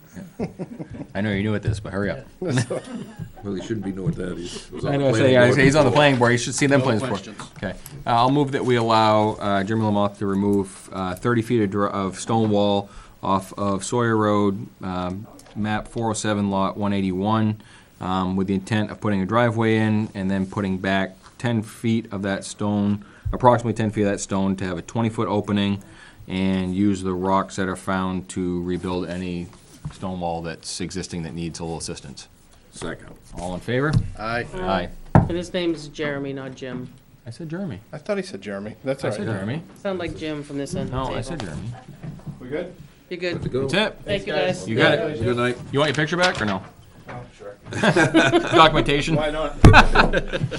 I know you're new at this, but hurry up. Well, he shouldn't be new at that, was on I the know, planning board he's on the before. planning board, you should see them No plans before. questions. Okay, I'll move that we allow Jeremy Lamoth to remove 30 feet of stone wall off of Sawyer Road, map 407, lot 181, with the intent of putting a driveway in and then putting back 10 feet of that stone, approximately 10 feet of that stone, to have a 20-foot opening and use the rocks that are found to rebuild any stone wall that's existing that needs a little assistance. Second. All in favor? Aye. Aye. And his name is Jeremy, not Jim. I said Jeremy. I thought he said Jeremy. That's I all said right. Jeremy. Sound like Jim from this end of the No, table. I said Jeremy. We good? You're good. To go. That's it. Thank you, guys. You got it. Good night. You want your picture back or no? Oh, sure. Documentation? Why not?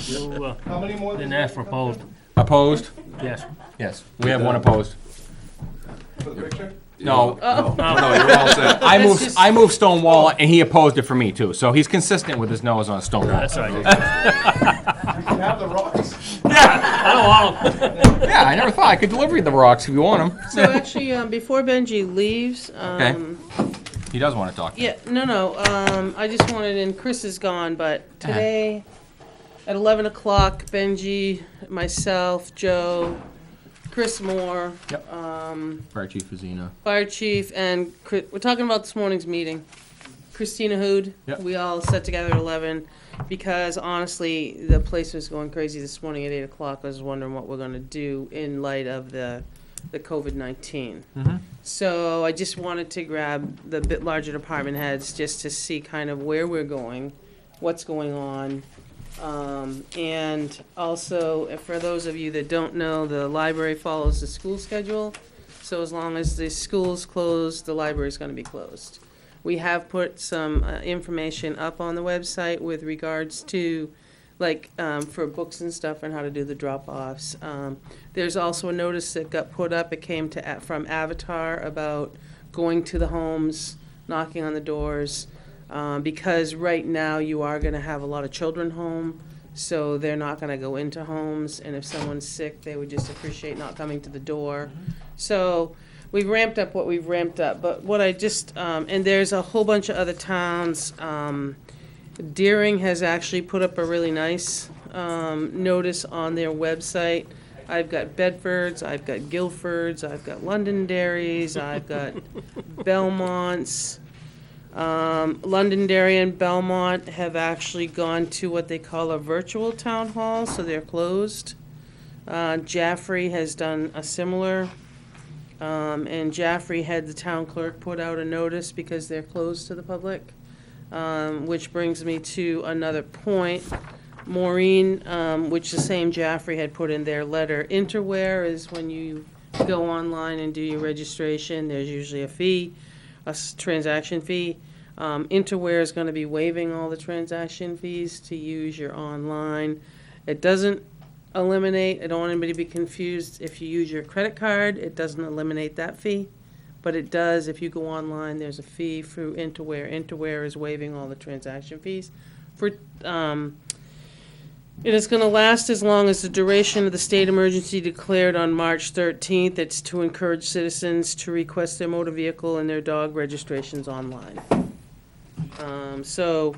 You How many more? didn't ask for opposed. Opposed? Yes. Yes. We have one opposed. For the picture? No. No, you're all set. I moved stone wall and he opposed it for me too, so he's consistent with his nose on a stone wall. That's right. You can have the rocks. I don't want 'em. Yeah, I never thought I could deliver you the rocks if you want them. So actually, before Benji leaves, He does want to talk. yeah, no, I just wanted, and Chris is gone, but today at 11 o'clock, Benji, myself, Joe, Chris Moore, Yep. Fire Chief Vizina. Fire Chief, and we're talking about this morning's meeting. Christina Hood, Yep. we all sat together at 11 because honestly, the place was going crazy this morning at 8 o'clock. I was wondering what we're going to do in light of the COVID-19. So I just wanted to grab the bit larger department heads just to see kind of where we're going, what's going on. And also, for those of you that don't know, the library follows the school schedule. So as long as the school's closed, the library's going to be closed. We have put some information up on the website with regards to, like, for books and stuff and how to do the drop-offs. There's also a notice that got put up. It came from Avatar about going to the homes, knocking on the doors, because right now you are going to have a lot of children home, so they're not going to go into homes. And if someone's sick, they would just appreciate not coming to the door. So we've ramped up what we've ramped up. But what I just, and there's a whole bunch of other towns. Deering has actually put up a really nice notice on their website. I've got Bedfords, I've got Guilfords, I've got Londonderrys, I've got Belmonts. Londonderry and Belmont have actually gone to what they call a virtual town hall, so they're closed. Jaffrey has done a similar, and Jaffrey had the town clerk put out a notice because they're closed to the public. Which brings me to another point. Maureen, which the same Jaffrey had put in their letter, Interware is when you go online and do your registration, there's usually a fee, a transaction fee. Interware is going to be waiving all the transaction fees to use your online. It doesn't eliminate, I don't want anybody to be confused, if you use your credit card, it doesn't eliminate that fee. But it does, if you go online, there's a fee through Interware. Interware is waiving all the transaction fees. It is going to last as long as the duration of the state emergency declared on March 13th. It's to encourage citizens to request their motor vehicle and their dog registrations online. So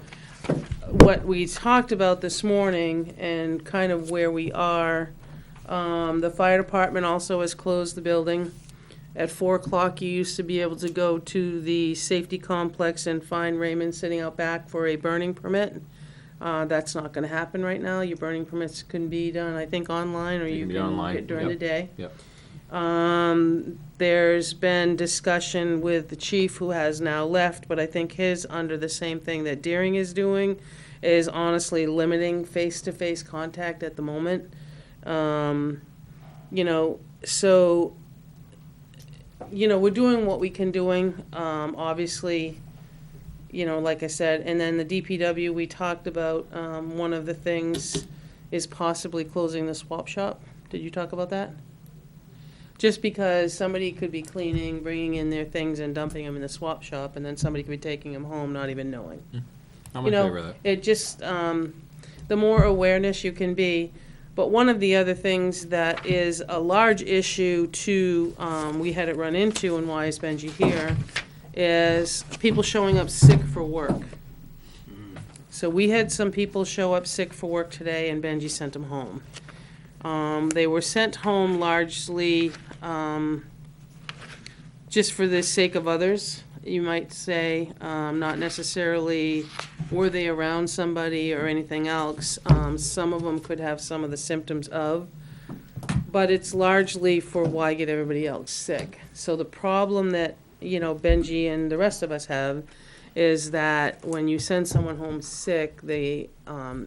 what we talked about this morning and kind of where we are, the fire department also has closed the building. At 4 o'clock, you used to be able to go to the safety complex and find Raymond sitting out back for a burning permit. That's not going to happen right now. Your burning permits can be done, I think, online, or you be can online. get during the day. Yep. There's been discussion with the chief, who has now left, but I think his, under the same thing that Deering is doing, is honestly limiting face-to-face contact at the moment. So we're doing what we can doing, obviously, like I said, and then the DPW, we talked about, one of the things is possibly closing the swap shop. Did you talk about that? Just because somebody could be cleaning, bringing in their things and dumping them in the swap shop, and then somebody could be taking them home, not even knowing. I'm in favor of that. It just, the more awareness you can be. But one of the other things that is a large issue to, we had it run into, and why is Benji here, is people showing up sick for work. So we had some people show up sick for work today, and Benji sent them home. They were sent home largely just for the sake of others, you might say, not necessarily were they around somebody or anything else. Some of them could have some of the symptoms of, but it's largely for why get everybody else sick. So the problem that, Benji and the rest of us have is that when you send someone home sick, the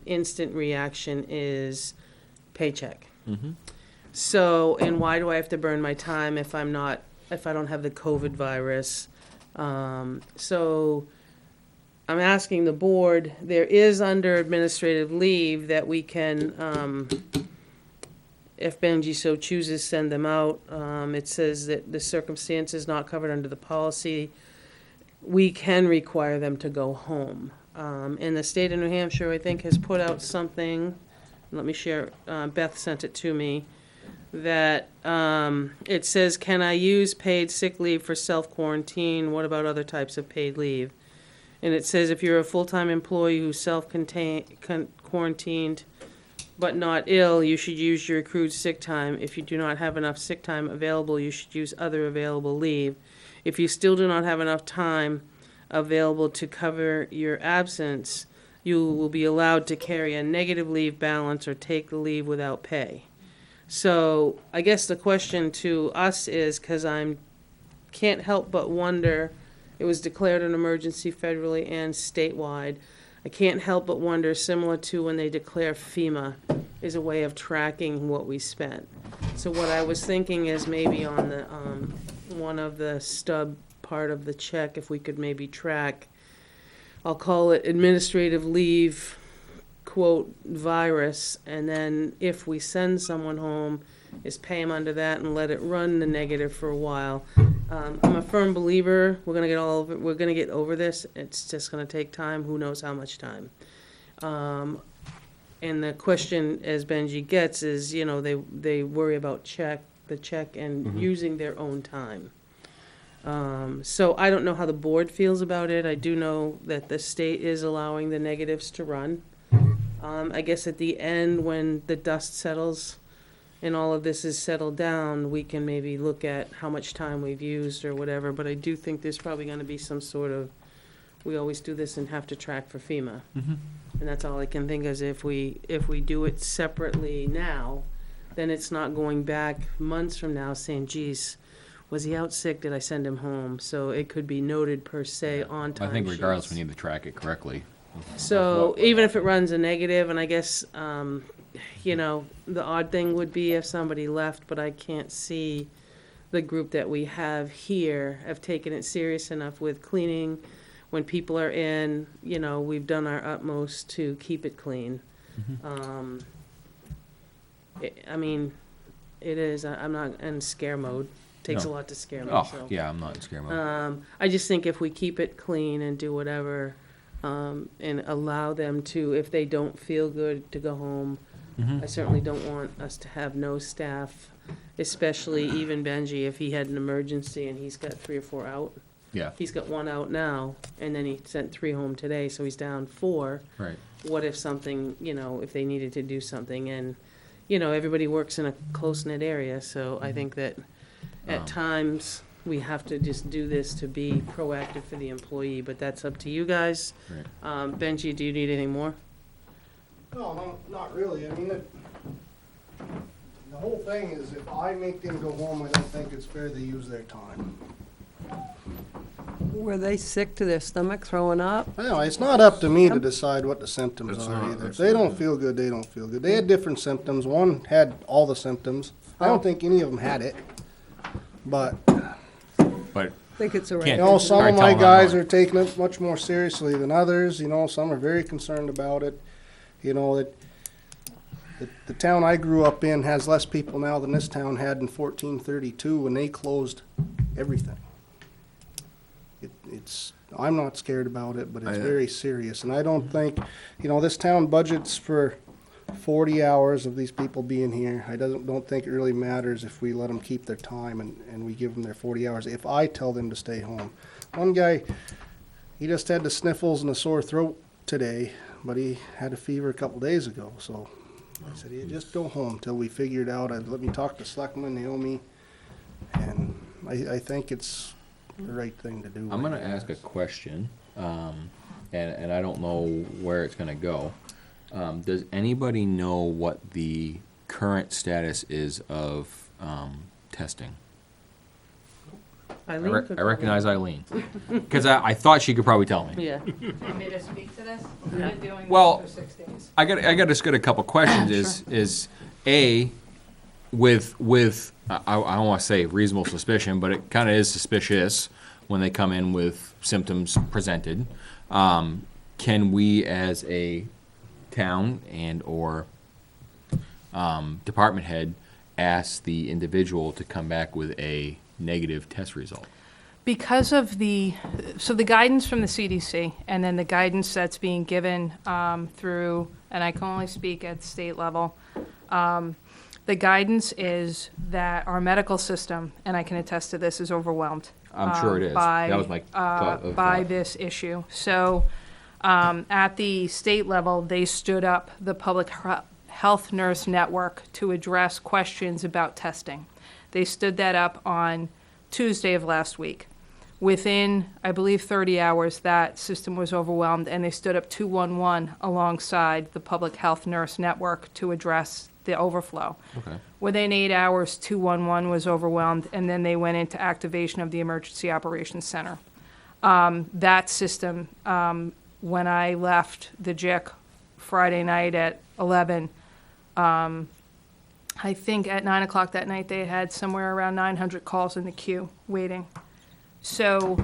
instant reaction is paycheck. So, and why do I have to burn my time if I don't have the COVID virus? So I'm asking the board, there is under administrative leave that we can, if Benji so chooses, send them out. It says that the circumstances not covered under the policy, we can require them to go home. And the state of New Hampshire, I think, has put out something, let me share, Beth sent it to me, that it says, can I use paid sick leave for self-quarantine? What about other types of paid leave? And it says if you're a full-time employee who's self-quarantined but not ill, you should use your accrued sick time. If you do not have enough sick time available, you should use other available leave. If you still do not have enough time available to cover your absence, you will be allowed to carry a negative leave balance or take the leave without pay. So I guess the question to us is, because can't help but wonder, it was declared an emergency federally and statewide. I can't help but wonder, similar to when they declare FEMA, is a way of tracking what we spent. So what I was thinking is maybe on the one of the stub part of the check, if we could maybe track, I'll call it administrative leave, quote, virus, and then if we send someone home, is pay them under that and let it run the negative for a while. I'm a firm believer we're gonna get over this. It's just gonna take time. Who knows how much time? And the question, as Benji gets, is they worry about the check and using their own time. So I don't know how the board feels about it. I do know that the state is allowing the negatives to run. I guess at the end, when the dust settles and all of this is settled down, we can maybe look at how much time we've used or whatever, but I do think there's probably gonna be some sort of, we always do this and have to track for FEMA. And that's all I can think is if we do it separately now, then it's not going back months from now saying, geez, was he out sick? Did I send him home? So it could be noted per se on time I think regardless, sheets. we need to track it correctly. So even if it runs a negative, and I guess, the odd thing would be if somebody left, but I can't see the group that we have here have taken it serious enough with cleaning. When people are in, we've done our utmost to keep it clean. It is, I'm not in scare mode. Takes a lot to scare me. Oh, So. yeah, I'm not in scare mode. I just think if we keep it clean and do whatever, and allow them to, if they don't feel good, to go home. I certainly don't want us to have no staff, especially even Benji, if he had an emergency and he's got 3 or 4 out. Yeah, He's got 1 out now, and then he sent 3 home today, so he's down 4. right. What if something, if they needed to do something, and, everybody works in a close-knit area, so I think that at times, we have to just do this to be proactive for the employee, but that's up to you guys. Right. Benji, do you need anything more? No, not really. I mean, the whole thing is if I make them go home, I don't think it's fair they use their time. Were they sick to their stomach, throwing up? No, it's not up to me to decide what the symptoms It's are not, either. If it's they don't not. feel good, they don't feel good. They had different symptoms. One had all the symptoms. I don't think any of them had it. But, But I think it's a Can't- some Hard of my telling guys on. are taking it much more seriously than others. Some are very concerned about it. The town I grew up in has less people now than this town had in 1432 when they closed everything. I'm not scared about it, but it's very serious. And I don't think, this town budgets for 40 hours of these people being here. I don't think it really matters if we let them keep their time and we give them their 40 hours. If I tell them to stay home. One guy, he just had the sniffles and a sore throat today, but he had a fever a couple days ago. So I said, yeah, just go home till we figure it out. Let me talk to Selectmen, Naomi, and I think it's the right thing to do. I'm gonna ask a question, and and I don't know where it's gonna go. Does anybody know what the current status is of testing? I Eileen could recognize Eileen, because I thought she could probably tell me. Yeah. Want me to speak to this? Yeah. We've been doing Well, this for 6 days. I got just got a couple questions. Is A, with I don't want to say reasonable suspicion, but it kind of is suspicious when they come in with symptoms presented. Can we, as a town and or department head, ask the individual to come back with a negative test result? Because of the guidance from the CDC, and then the guidance that's being given through, and I can only speak at the state level, the guidance is that our medical system, and I can attest to this, is overwhelmed. I'm sure it is. That was my thought. By this issue. So at the state level, they stood up the public health nurse network to address questions about testing. They stood that up on Tuesday of last week. Within, I believe, 30 hours, that system was overwhelmed, and they stood up 211 alongside the public health nurse network to address the overflow. Okay. Within 8 hours, 211 was overwhelmed, and then they went into activation of the Emergency Operations Center. That system, when I left the JIC Friday night at 11, I think at 9 o'clock that night, they had somewhere around 900 calls in the queue waiting. So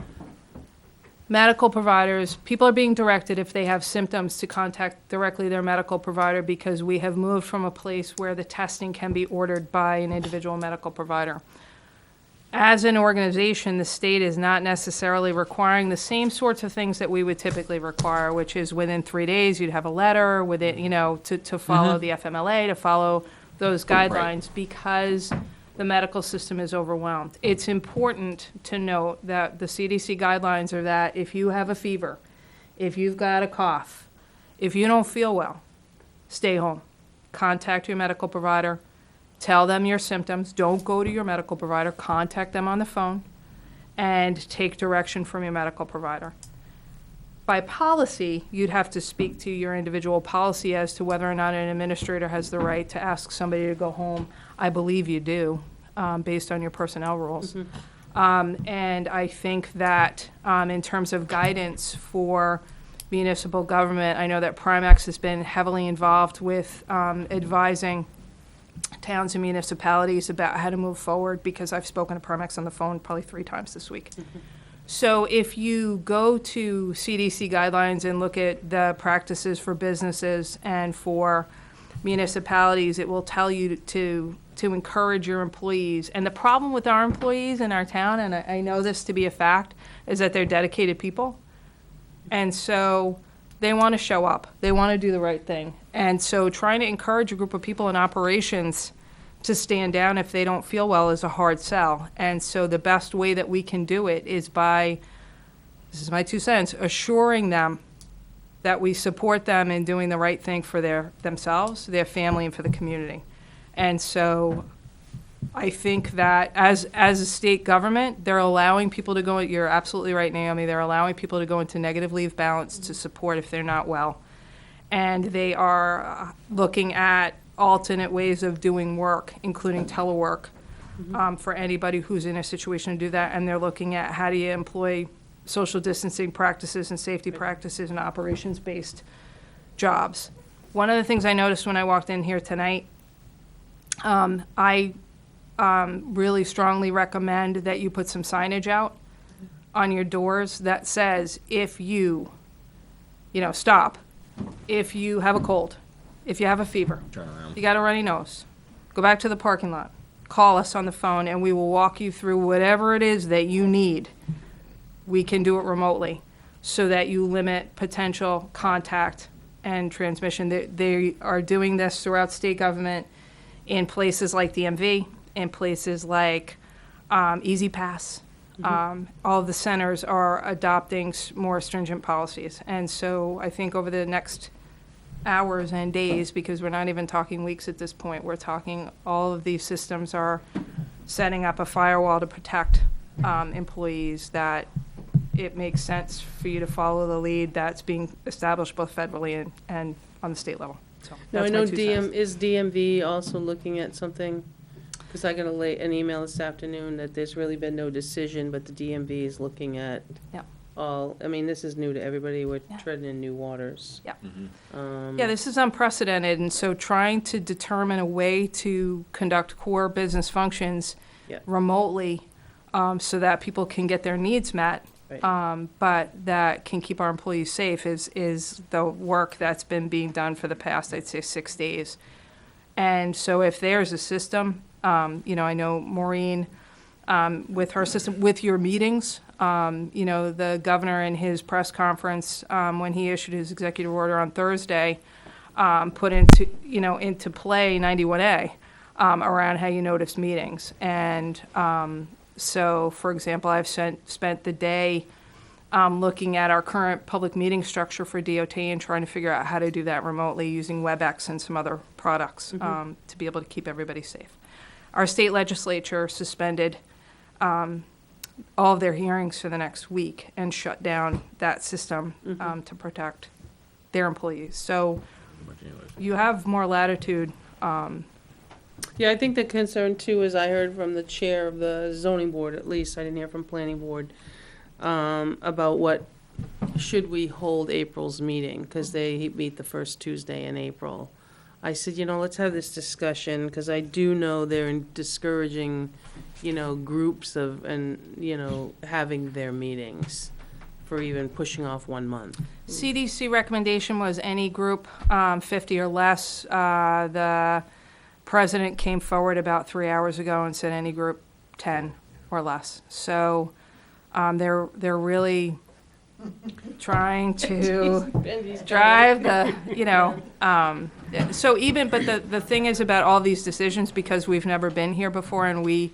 medical providers, people are being directed if they have symptoms to contact directly their medical provider, because we have moved from a place where the testing can be ordered by an individual medical provider. As an organization, the state is not necessarily requiring the same sorts of things that we would typically require, which is within 3 days, you'd have a letter with it, to follow the FMLA, to follow those guidelines, because the medical system is overwhelmed. It's important to note that the CDC guidelines are that if you have a fever, if you've got a cough, if you don't feel well, stay home. Contact your medical provider. Tell them your symptoms. Don't go to your medical provider. Contact them on the phone and take direction from your medical provider. By policy, you'd have to speak to your individual policy as to whether or not an administrator has the right to ask somebody to go home. I believe you do, based on your personnel rules. And I think that in terms of guidance for municipal government, I know that Primex has been heavily involved with advising towns and municipalities about how to move forward, because I've spoken to Primex on the phone probably 3 times this week. So if you go to CDC guidelines and look at the practices for businesses and for municipalities, it will tell you to encourage your employees. And the problem with our employees in our town, and I know this to be a fact, is that they're dedicated people. And so they want to show up. They want to do the right thing. And so trying to encourage a group of people in operations to stand down if they don't feel well is a hard sell. And so the best way that we can do it is by, this is my 2 cents, assuring them that we support them in doing the right thing for themselves, their family, and for the community. And so I think that as a state government, they're allowing people to go, you're absolutely right, Naomi, they're allowing people to go into negative leave balance to support if they're not well. And they are looking at alternate ways of doing work, including telework, for anybody who's in a situation to do that. And they're looking at how do you employ social distancing practices and safety practices and operations-based jobs. One of the things I noticed when I walked in here tonight, I really strongly recommend that you put some signage out on your doors that says, if you stop, if you have a cold, if you have a fever, Turn around. you got a runny nose, go back to the parking lot, call us on the phone, and we will walk you through whatever it is that you need. We can do it remotely so that you limit potential contact and transmission. They are doing this throughout state government in places like DMV, in places like Easy Pass. All of the centers are adopting more stringent policies. And so I think over the next hours and days, because we're not even talking weeks at this point, we're talking all of these systems are setting up a firewall to protect employees that it makes sense for you to follow the lead that's being established both federally and on the state level. So Now, I that's my know 2 cents. is DMV also looking at something? Because I got an email this afternoon that there's really been no decision, but the DMV is looking at Yep. all, I mean, this is new to everybody, we're Yeah. treading in new waters. Yep. Um, Yeah, this is unprecedented, and so trying to determine a way to conduct core business functions Yeah. remotely, so that people can get their needs met, Right. but that can keep our employees safe is the work that's been being done for the past, I'd say, 6 days. And so if there's a system, I know Maureen, with her system, with your meetings, the governor in his press conference, when he issued his executive order on Thursday, put into play 91A, around how you notice meetings. And, so, for example, I've spent the day, looking at our current public meeting structure for DOT and trying to figure out how to do that remotely using WebEx and some other products, to be able to keep everybody safe. Our state legislature suspended all of their hearings for the next week and shut down that system to protect their employees. So you have more latitude. Yeah, I think the concern too is I heard from the chair of the zoning board, at least, I didn't hear from planning board, about what, should we hold April's meeting, because they meet the first Tuesday in April. I said, let's have this discussion, because I do know they're discouraging, groups of, and, having their meetings for even pushing off 1 month. CDC recommendation was any group 50 or less. The president came forward about 3 hours ago and said any group 10 or less. So they're really trying to drive the, so even, but the thing is about all these decisions, because we've never been here before and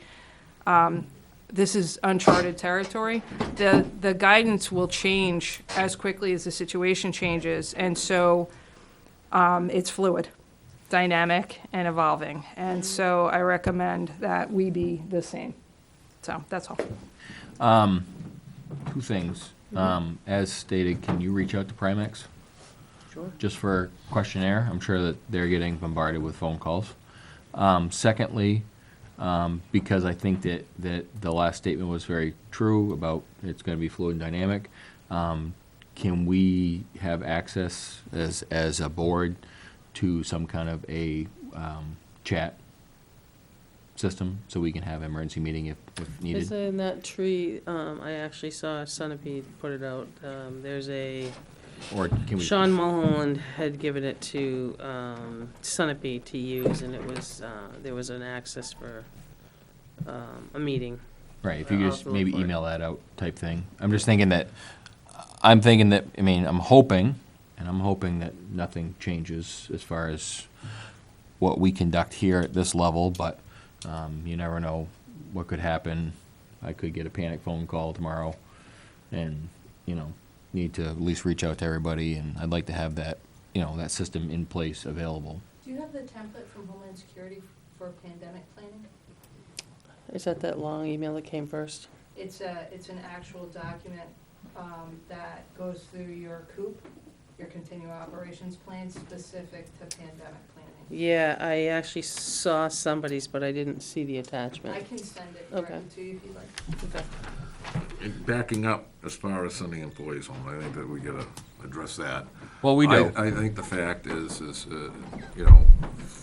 this is uncharted territory, the guidance will change as quickly as the situation changes. And so it's fluid, dynamic, and evolving. And so I recommend that we be the same. So that's all. 2 things. As stated, can you reach out to Primex? Sure. Just for a questionnaire? I'm sure that they're getting bombarded with phone calls. Secondly, because I think that the last statement was very true about it's going to be fluid and dynamic, can we have access as a board to some kind of a chat system so we can have an emergency meeting if needed? Is in that tree, I actually saw Sunapee put it out, there's a, Or can we? Sean Mulholland had given it to Sunapee to use, and it was, there was an access for a meeting. Right, if you could I'll just have to maybe look for it. email that out type thing. I'm just thinking that, I'm hoping that nothing changes as far as what we conduct here at this level, but you never know what could happen. I could get a panic phone call tomorrow and, need to at least reach out to everybody, and I'd like to have that, that system in place available. Do you have the template from Homeland Security for pandemic planning? Is that long email that came first? It's an actual document that goes through your COOP, your continuing operations plan, specific to pandemic planning. Yeah, I actually saw somebody's, but I didn't see the I attachment. can send it Okay. directly to you if you'd like. Okay. And backing up, as far as sending employees home, I think that we gotta address that. Well, we do. I think the fact is,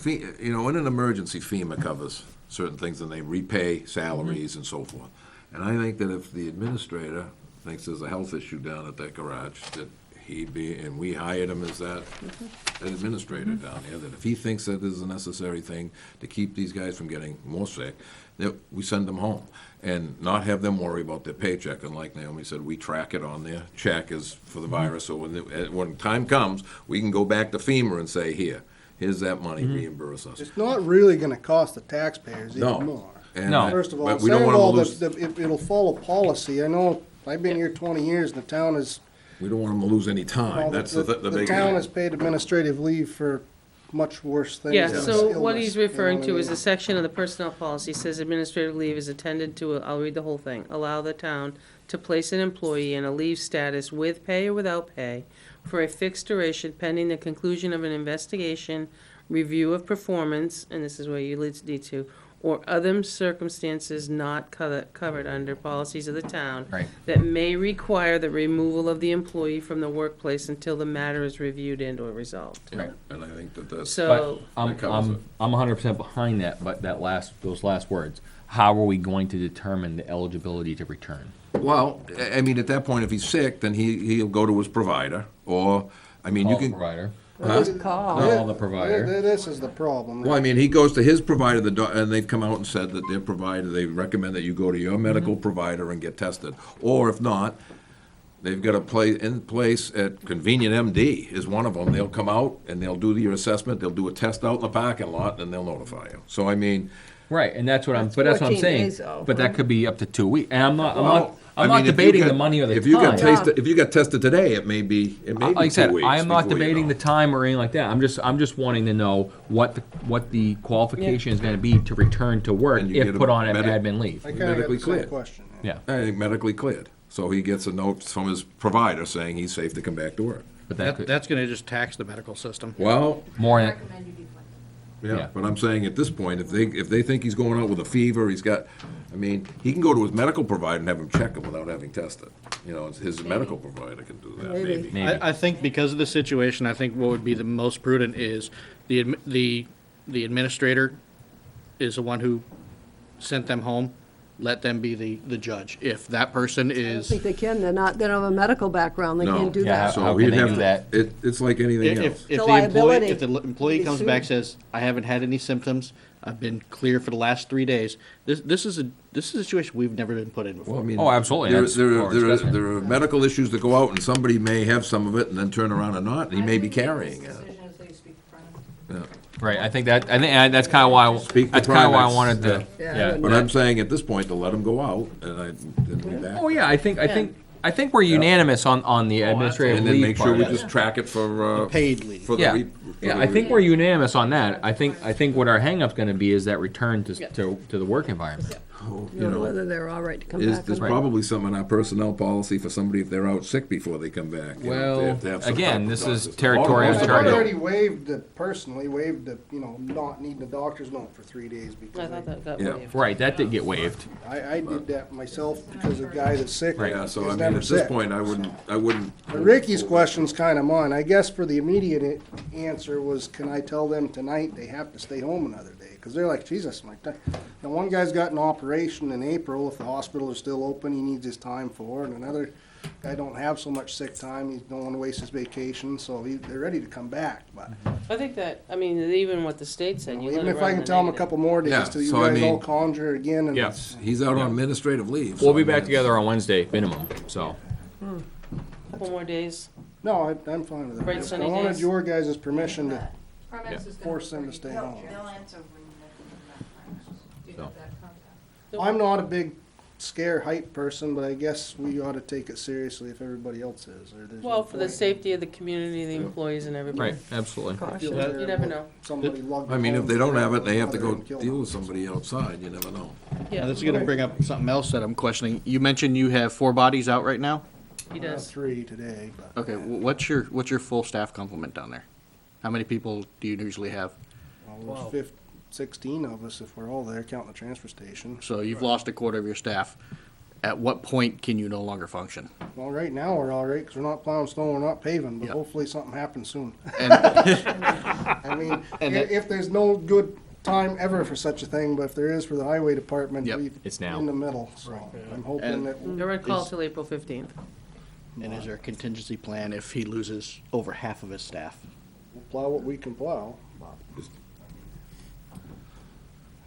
in an emergency, FEMA covers certain things, and they repay salaries and so forth. And I think that if the administrator thinks there's a health issue down at that garage, that and we hired him as that administrator down there, that if he thinks that is a necessary thing to keep these guys from getting more sick, that we send them home and not have them worry about their paycheck. And like Naomi said, we track it on their check as for the virus, so when time comes, we can go back to FEMA and say, here's that money, reimburse us. It's not really gonna cost the taxpayers No. anymore. And No. First of all, but we don't second of wanna all, lose- it'll follow policy. I know, I've been here 20 years, and the town is, We don't want them to lose any time, that's the big the thing. town has paid administrative leave for much worse things. Yeah, than this so what illness, he's you know referring what I to is mean? a section of the personnel policy says administrative leave is attended to, I'll read the whole thing. Allow the town to place an employee in a leave status with pay or without pay for a fixed duration pending the conclusion of an investigation, review of performance, and this is where you need to, or other circumstances not covered under policies of the town Right. that may require the removal of the employee from the workplace until the matter is reviewed and/or resolved. Right. And I think that that's. So, I'm, That covers it. I'm 100% behind that, but those last words, how are we going to determine the eligibility to return? Well, I mean, at that point, if he's sick, then he'll go to his provider, or, I mean, you Call the can. provider. Just call. Call the provider. This is the problem. Well, I mean, he goes to his provider, and they've come out and said that their provider, they recommend that you go to your medical provider and get tested. Or if not, they've got a in place at Convenient MD is one of them. They'll come out and they'll do your assessment, they'll do a test out in the parking lot, and they'll notify you. So, I mean, Right, and that's what That's but that's what I'm 14 saying. days, though, But right? that could be up to 2 weeks. And I'm not I mean, if you debating got- the money or the if you got time. if you got tested today, it may be Like I said, 2 weeks. I am not before you debating know. the time or anything like that. I'm just wanting to know what the qualification is going to be to return to work And you if get a put on medic- admin leave. I kinda got medically the same cleared. question. Yeah, I think medically cleared. So he gets a note from his provider saying he's safe to come back to work. but that could, That's gonna just tax the medical system. Well, more. yeah, Yeah. but I'm saying at this point, if they think he's going out with a fever, he's got, I mean, he can go to his medical provider and have him check him without having tested. You know, his medical provider can do that, Maybe. maybe. Maybe. I think because of the situation, I think what would be the most prudent is the administrator is the one who sent them home. Let them be the judge. If that person I don't is, think they can, they don't have a medical background, they No. can't do Yeah, that. how So can he'd they have do to, that? it's like anything else. if The the liability if the employee be comes back, sued. says, I haven't had any symptoms, I've been clear for the last 3 days, this is a situation we've never been put in Well, I before. mean, Oh, absolutely, There, that's there, what are- we're there, are, discussing. there are medical issues that go out, and somebody may have some of it and then turn around and not, and he may be carrying it. Yeah. Right, I think that's kind of why Speak the that's kind of why I privates, wanted to. yeah. Yeah. Yeah, But I'm saying at this point to let him go out, and then be back. Oh yeah, I think we're unanimous on the administrative And then leave make sure part we of it. just track it for, Paid leave. for the. Yeah, for yeah, the I think we're unanimous on that. I think what our hangup's going to be is that return Yeah. to the work environment. you know, Whether they're all right to come is, back. there's or not. probably some in our personnel policy for somebody if they're out sick before they come back. You know, Well, they have to have some again, type of this is doctor's- territory Most I've of them uncharted. don't. already waived the, not needing a doctor's note for 3 days I because thought that got Yeah. waived. Right, that did get waived. I did that myself because a guy that's sick Yeah, so I is mean, never at this sick. point, I wouldn't. But Ricky's question's kind of mine. I guess for the immediate answer was, can I tell them tonight they have to stay home another day? Because they're like, Jesus, my, now one guy's got an operation in April. If the hospital is still open, he needs his time for, and another guy don't have so much sick time. He don't want to waste his vacation, so they're ready to come back. But I think that, I mean, even what the state said, you let even it if run I can the tell him a negative. couple more Yeah, days till you so I guys all mean- conjure again, and Yeah. He's out on administrative leave. so We'll be I mean, back it's- together on Wednesday, minimum, so. Couple more days. no, I'm fine with it. Bright I sunny wanted days. your guys' permission to Permits is gonna force be them to 30 stay days. home. They'll answer when you come back. Do you So. have that contact? I'm not a big scare hype person, but I guess we ought to take it seriously if everybody else is. Or there's Well, no for the point. safety of the community, the employees and everybody. Right, absolutely. I feel Caution. terrible You never if know. Somebody lugged I mean, if home they don't have it, they have to go and kill deal them. with somebody outside, you never know. Yeah, This is gonna bring up something else that I'm questioning. You mentioned you have 4 bodies out right now? he does. 3 today, but. Okay, what's your full staff complement down there? How many people do you usually have? Well, there's 16 of us if we're all there, counting the transfer station. So you've lost a quarter of your staff. At what point can you no longer function? Well, right now, we're all right, because we're not plowing stone, we're not paving, but Yep. hopefully something happens soon. And I mean, And if there's no good time ever for such a thing, but if there is for the highway department, Yep. we It's now. in the middle, so I'm hoping And- that. They're on call Is- till April 15th. and is there a contingency plan if he loses over half of his staff? We'll plow what we can plow.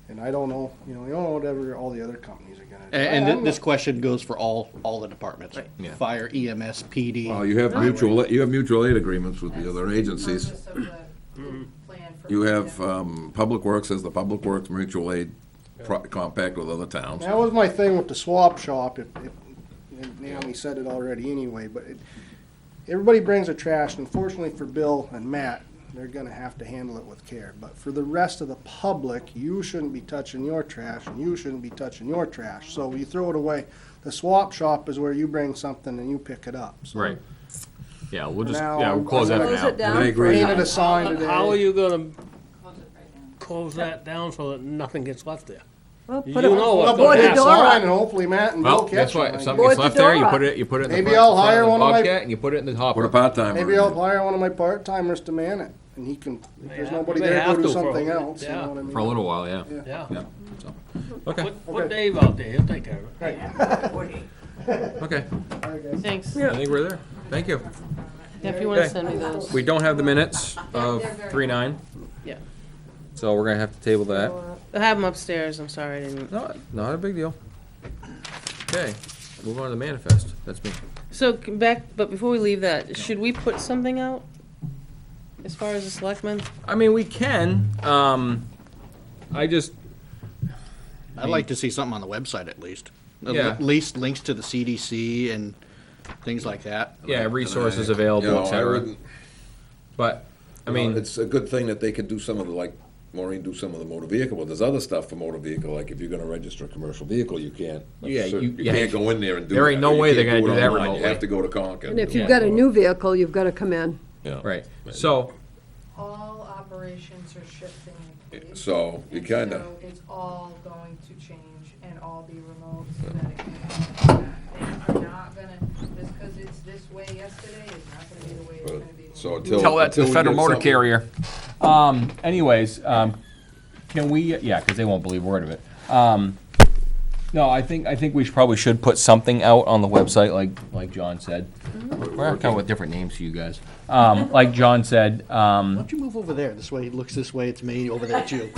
And I don't know, you don't know whatever all the other companies are gonna do. And I'm this not- question goes for all the departments. Right. Yeah. Fire, EMS, PD. Well, you have mutual aid agreements with the other agencies. Purpose of the plan for- You have, Public Works has the Public Works mutual aid compact with other towns. That was my thing with the swap shop, and Naomi said it already anyway, but everybody brings their trash, and unfortunately for Bill and Matt, they're gonna have to handle it with care. But for the rest of the public, you shouldn't be touching your trash, and you shouldn't be touching your trash. So you throw it away. The swap shop is where you bring something and you pick it up. So Right. Yeah, we'll just, Now, yeah, we'll close that for Close now. it down. I agree. painted a sign today. How are you gonna close that down so that nothing gets left there? Well, You put know a, what's Well, gonna put board a the happen. door sign up. and hopefully Matt and Bill Well, catch that's why, it. if something Board gets the left there, you door put up. it, you put it in the Maybe front I'll front hire of the one of my- Bobcat, and you put it in the hopper. Put a part-timer Maybe in I'll there. hire one of my part-timers to man it, and he can, if there's Yeah, nobody they there, have go do to for a- something else, you yeah. know what I mean? For a little while, yeah. Yeah. Yeah, so, okay, Put Dave out there, he'll take care of it. okay. Thanks. I think we're there. Thank you. Yeah, if you wanna Okay. send me those. We don't have the minutes of 3/9, Yeah. so we're gonna have to table that. I have them upstairs, I'm sorry, I didn't. Not a big deal. Okay, move on to the manifest. That's me. So, but before we leave that, should we put something out as far as the selectmen? I mean, we can, I just, I'd like to see something on the website at least. Yeah. At least links to the CDC and things like that. yeah, resources You available, know, et I cetera. wouldn't- But, I you know, mean, it's a good thing that they could do some of the, like, Maureen, do some of the motor vehicle, but there's other stuff for motor vehicle, like if you're gonna register a commercial vehicle, you can't. Yeah, you yeah. can't go in there and do that. There ain't no You way they're can't gonna do it that online. remotely. You have to go to Concord. And if you've got a new vehicle, you've got to come in. Yeah. right, so, All operations are shifting, please. So, you And kinda, so it's all going to change and all be remote so that it can, they are not gonna, just because it's this way yesterday, is not gonna be the way it's gonna be. so tomorrow. until. tell that to the until we federal get motor something- carrier. Anyways, can we, yeah, because they won't believe a word of it. No, I think we probably should put something out on the website, like John said. We're kind of with different names for you guys. Like John said, Why don't you move over there? This way, he looks this way, it's me, over there, it's you.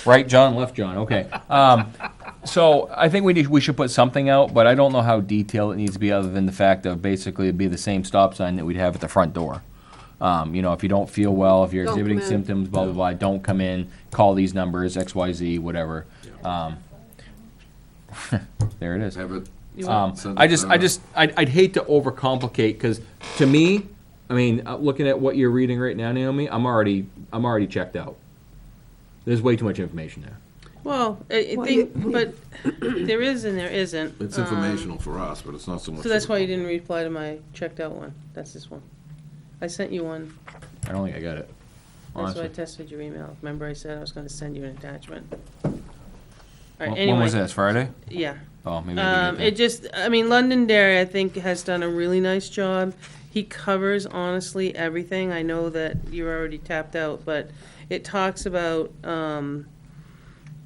right John, left John, okay. So I think we should put something out, but I don't know how detailed it needs to be, other than the fact of basically it'd be the same stop sign that we'd have at the front door. You know, if you don't feel well, if you're Don't exhibiting come in. symptoms, blah, blah, blah, don't come in, call these numbers, XYZ, whatever. There it is. Have it. I'd hate to overcomplicate, because to me, I mean, looking at what you're reading right now, Naomi, I'm already checked out. There's way too much information there. Well, I Well, think, but there is and there isn't. It's informational for us, but it's not so much. So that's for why the you didn't reply to my checked out one. That's this one. I sent you one. I don't think I got it, That's why I honestly. tested your email. Remember I said I was gonna send you an attachment? All right, When was anyway. this, Friday? Yeah. Oh, maybe I didn't It just, I mean, Londonderry, I think, has done a really nice job. He covers honestly everything. I know that you're already tapped out, but it talks about,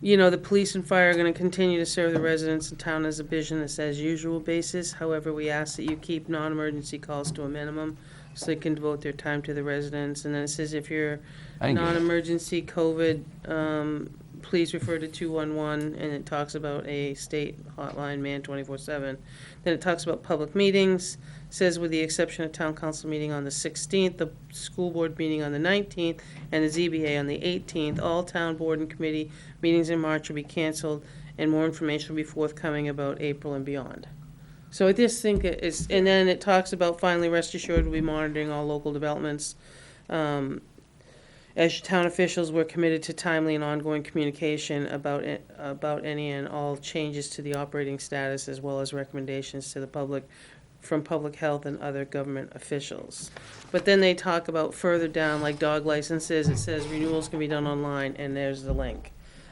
you know, the police and fire are gonna continue to serve the residents in town as a business as usual basis. However, we ask that you keep non-emergency calls to a minimum so they can devote their time to the residents. And then it says if you're I didn't get it. non-emergency COVID, please refer to 211, and it talks about a state hotline, man 24/7. Then it talks about public meetings, says with the exception of town council meeting on the 16th, the school board meeting on the 19th, and the ZBA on the 18th, all town board and committee meetings in March will be canceled, and more information will be forthcoming about April and beyond. So I just think it's, and then it talks about finally rest assured we'll be monitoring all local developments. As town officials, we're committed to timely and ongoing communication about any and all changes to the operating status, as well as recommendations to the public from public health and other government officials. But then they talk about further down, like dog licenses, it says renewals can be done online, and there's the link.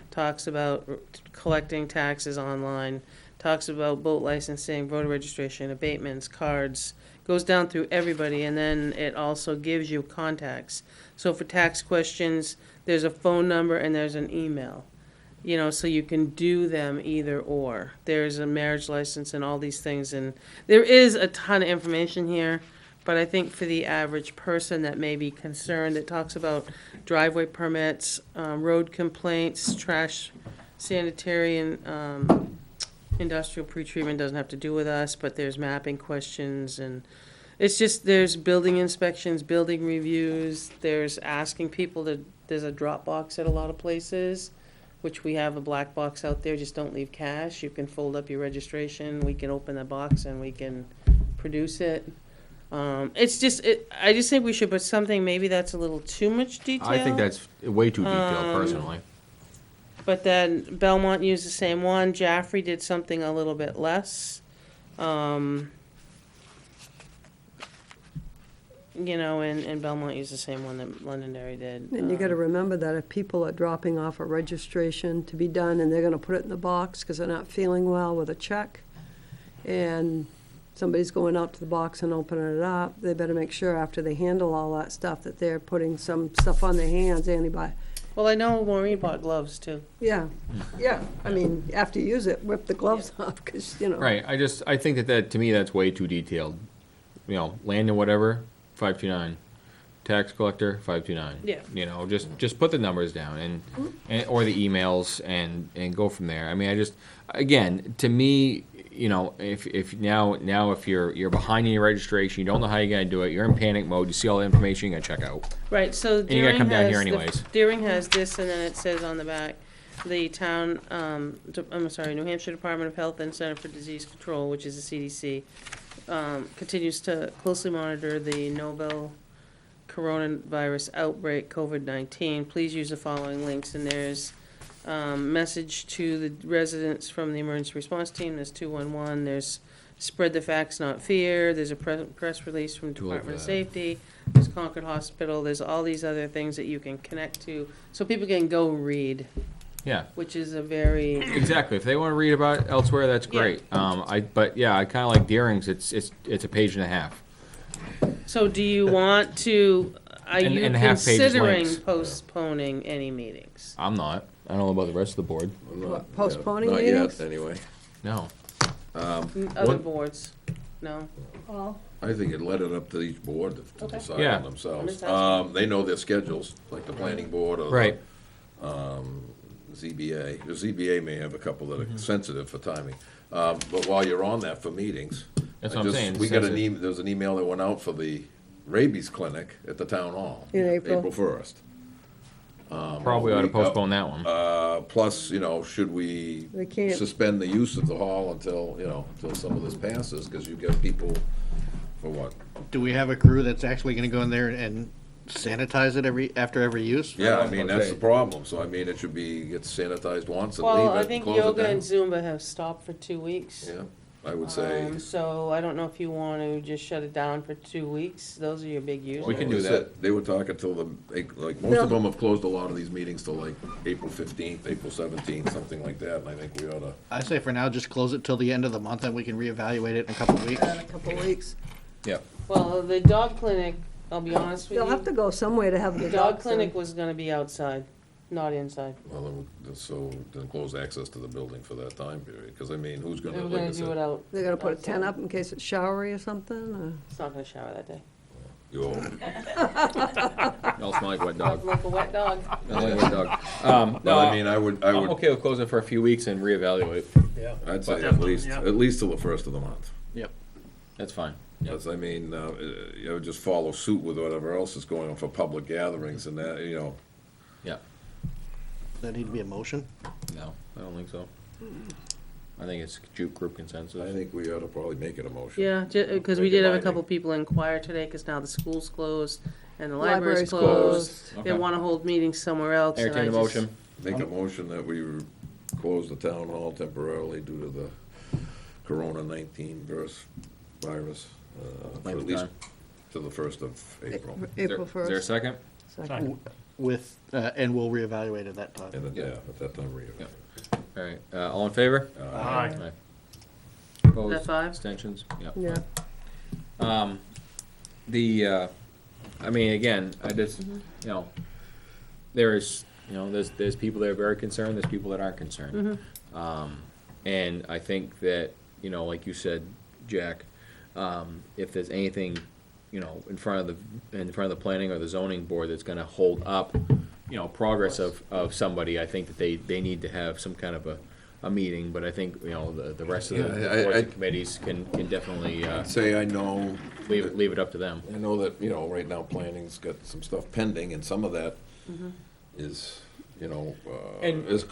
Talks about collecting taxes online, talks about boat licensing, voter registration, abatements, cards, goes down through everybody, and then it also gives you contacts. So for tax questions, there's a phone number and there's an email. You know, so you can do them either or. There's a marriage license and all these things, and there is a ton of information here, but I think for the average person that may be concerned, it talks about driveway permits, road complaints, trash, sanitary, and industrial pretreatment doesn't have to do with us, but there's mapping questions, and it's just, there's building inspections, building reviews, there's asking people to, there's a drop box at a lot of places, which we have a black box out there, just don't leave cash. You can fold up your registration, we can open the box and we can produce it. It's just, I just think we should put something, maybe that's a little too much detail. I think that's way too detailed personally. But then Belmont used the same one, Jaffrey did something a little bit less. You know, and Belmont used the same one that Londonderry did. And you gotta remember that if people are dropping off a registration to be done and they're gonna put it in the box because they're not feeling well with a check, and somebody's going out to the box and opening it up, they better make sure after they handle all that stuff that they're putting some stuff on their hands, antibiotic. Well, I know Maureen bought gloves too. Yeah, yeah, I mean, after you use it, whip the gloves off, because, you know. Right, I think that to me, that's way too detailed. You know, land and whatever, 529. Tax collector, 529. Yeah. You know, just put the numbers down and or the emails and go from there. I mean, again, to me, you know, if now if you're behind in your registration, you don't know how you're gonna do it, you're in panic mode, you see all the information, you're gonna check out. Right, so And you gotta come down here Deering anyways. Deering has this, and then it says on the back, the town, New Hampshire Department of Health and Center for Disease Control, which is the CDC, continues to closely monitor the novel coronavirus outbreak, COVID-19. Please use the following links, and there's message to the residents from the emergency response team, there's 211, there's spread the facts, not fear, there's a press release from Department of Safety, there's Concord Hospital, there's all these other things that you can connect to, so people can go read, Yeah. which is a very, Exactly. If they want to read about it elsewhere, that's great. I kind of like Deering's. It's a page and a half. so do you want to, are And- you and half-page considering links. postponing any meetings? I'm not. I don't know about the rest of the board. What, postponing Not meetings? yet, anyway. No. Other What- boards? No? I think it let it up to each board to Okay. decide Yeah. on themselves. I'm just asking. They know their schedules, like the planning board or Right. ZBA. The ZBA may have a couple that are sensitive for timing. But while you're on that for meetings, That's I what I'm just- saying, we got an sensitive. there was an email that went out for the rabies clinic at the town hall. In April. April 1st. Probably ought to we got- postpone that one. Plus, you know, should we They can't- suspend the use of the hall until, you know, until some of this passes? Because you've got people, for what? Do we have a crew that's actually gonna go in there and sanitize it after every use? Yeah, I mean, that's the problem. So, I mean, it should be, get sanitized once and leave Well, it I and think close it yoga down. and Zumba have stopped for 2 weeks. Yeah, I would say. So I don't know if you want to just shut it down for 2 weeks. Those are your big users. We can do They that. said They were talking till like, most of them have closed a lot of these meetings till like April 15th, April 17th, something like that, and I think we ought to. I say for now, just close it till the end of the month, and we can reevaluate it in a couple of weeks. In a couple of weeks. Yeah. Well, the dog clinic, I'll be honest with They'll have to you, go somewhere to have the the dog dogs done. clinic was gonna be outside, not inside. Well, then close access to the building for that time period, because I mean, who's They gonna, were like I gonna do it said, out. They're gonna put a tent outside. up in case it's showery or something, It's not gonna shower that day. you all, Y'all smell like wet dog. Like a wet dog. Smell like wet dog. but I mean, I would, I'm okay with closing for a few weeks and reevaluate. Yeah. I'd say Definitely, yeah. at least till the first of the month. Yep. That's fine. Because, I mean, you know, just follow suit with whatever else is going on for public gatherings and that, you know. Yeah. Does that need to be a motion? No, I don't think so. I think it's group consensus. I think we ought to probably make it a motion. Yeah, because we Make it did have a binding. couple people inquire today, because now the school's closed and the Library's library's closed. closed. They Okay. wanna hold meetings somewhere else. and Entertain a I just- motion. Make a motion that we close the town hall temporarily due to the Corona-19 virus, for Length at of least time. to the 1st of April. April Is there a 1st. second? Second. With, and we'll reevaluate at that time. And then, yeah, at that time, Yeah. All right, all in favor? Aye. Opposed? Is that 5? Abstentions? Yep. Yeah, I mean, again, I just, you know, there's people that are very concerned, there's people that aren't concerned. And I think that, you know, like you said, Jack, if there's anything, you know, in front of the planning or the zoning board that's gonna hold up, you know, progress of somebody, I think that they need to have some kind of a meeting, but I think, you know, the rest of the Yeah, boards I- and committees can definitely, I'd say I know. leave it up to them. I know that, you know, right now planning's got some stuff pending, and some of that is, you know, And- is,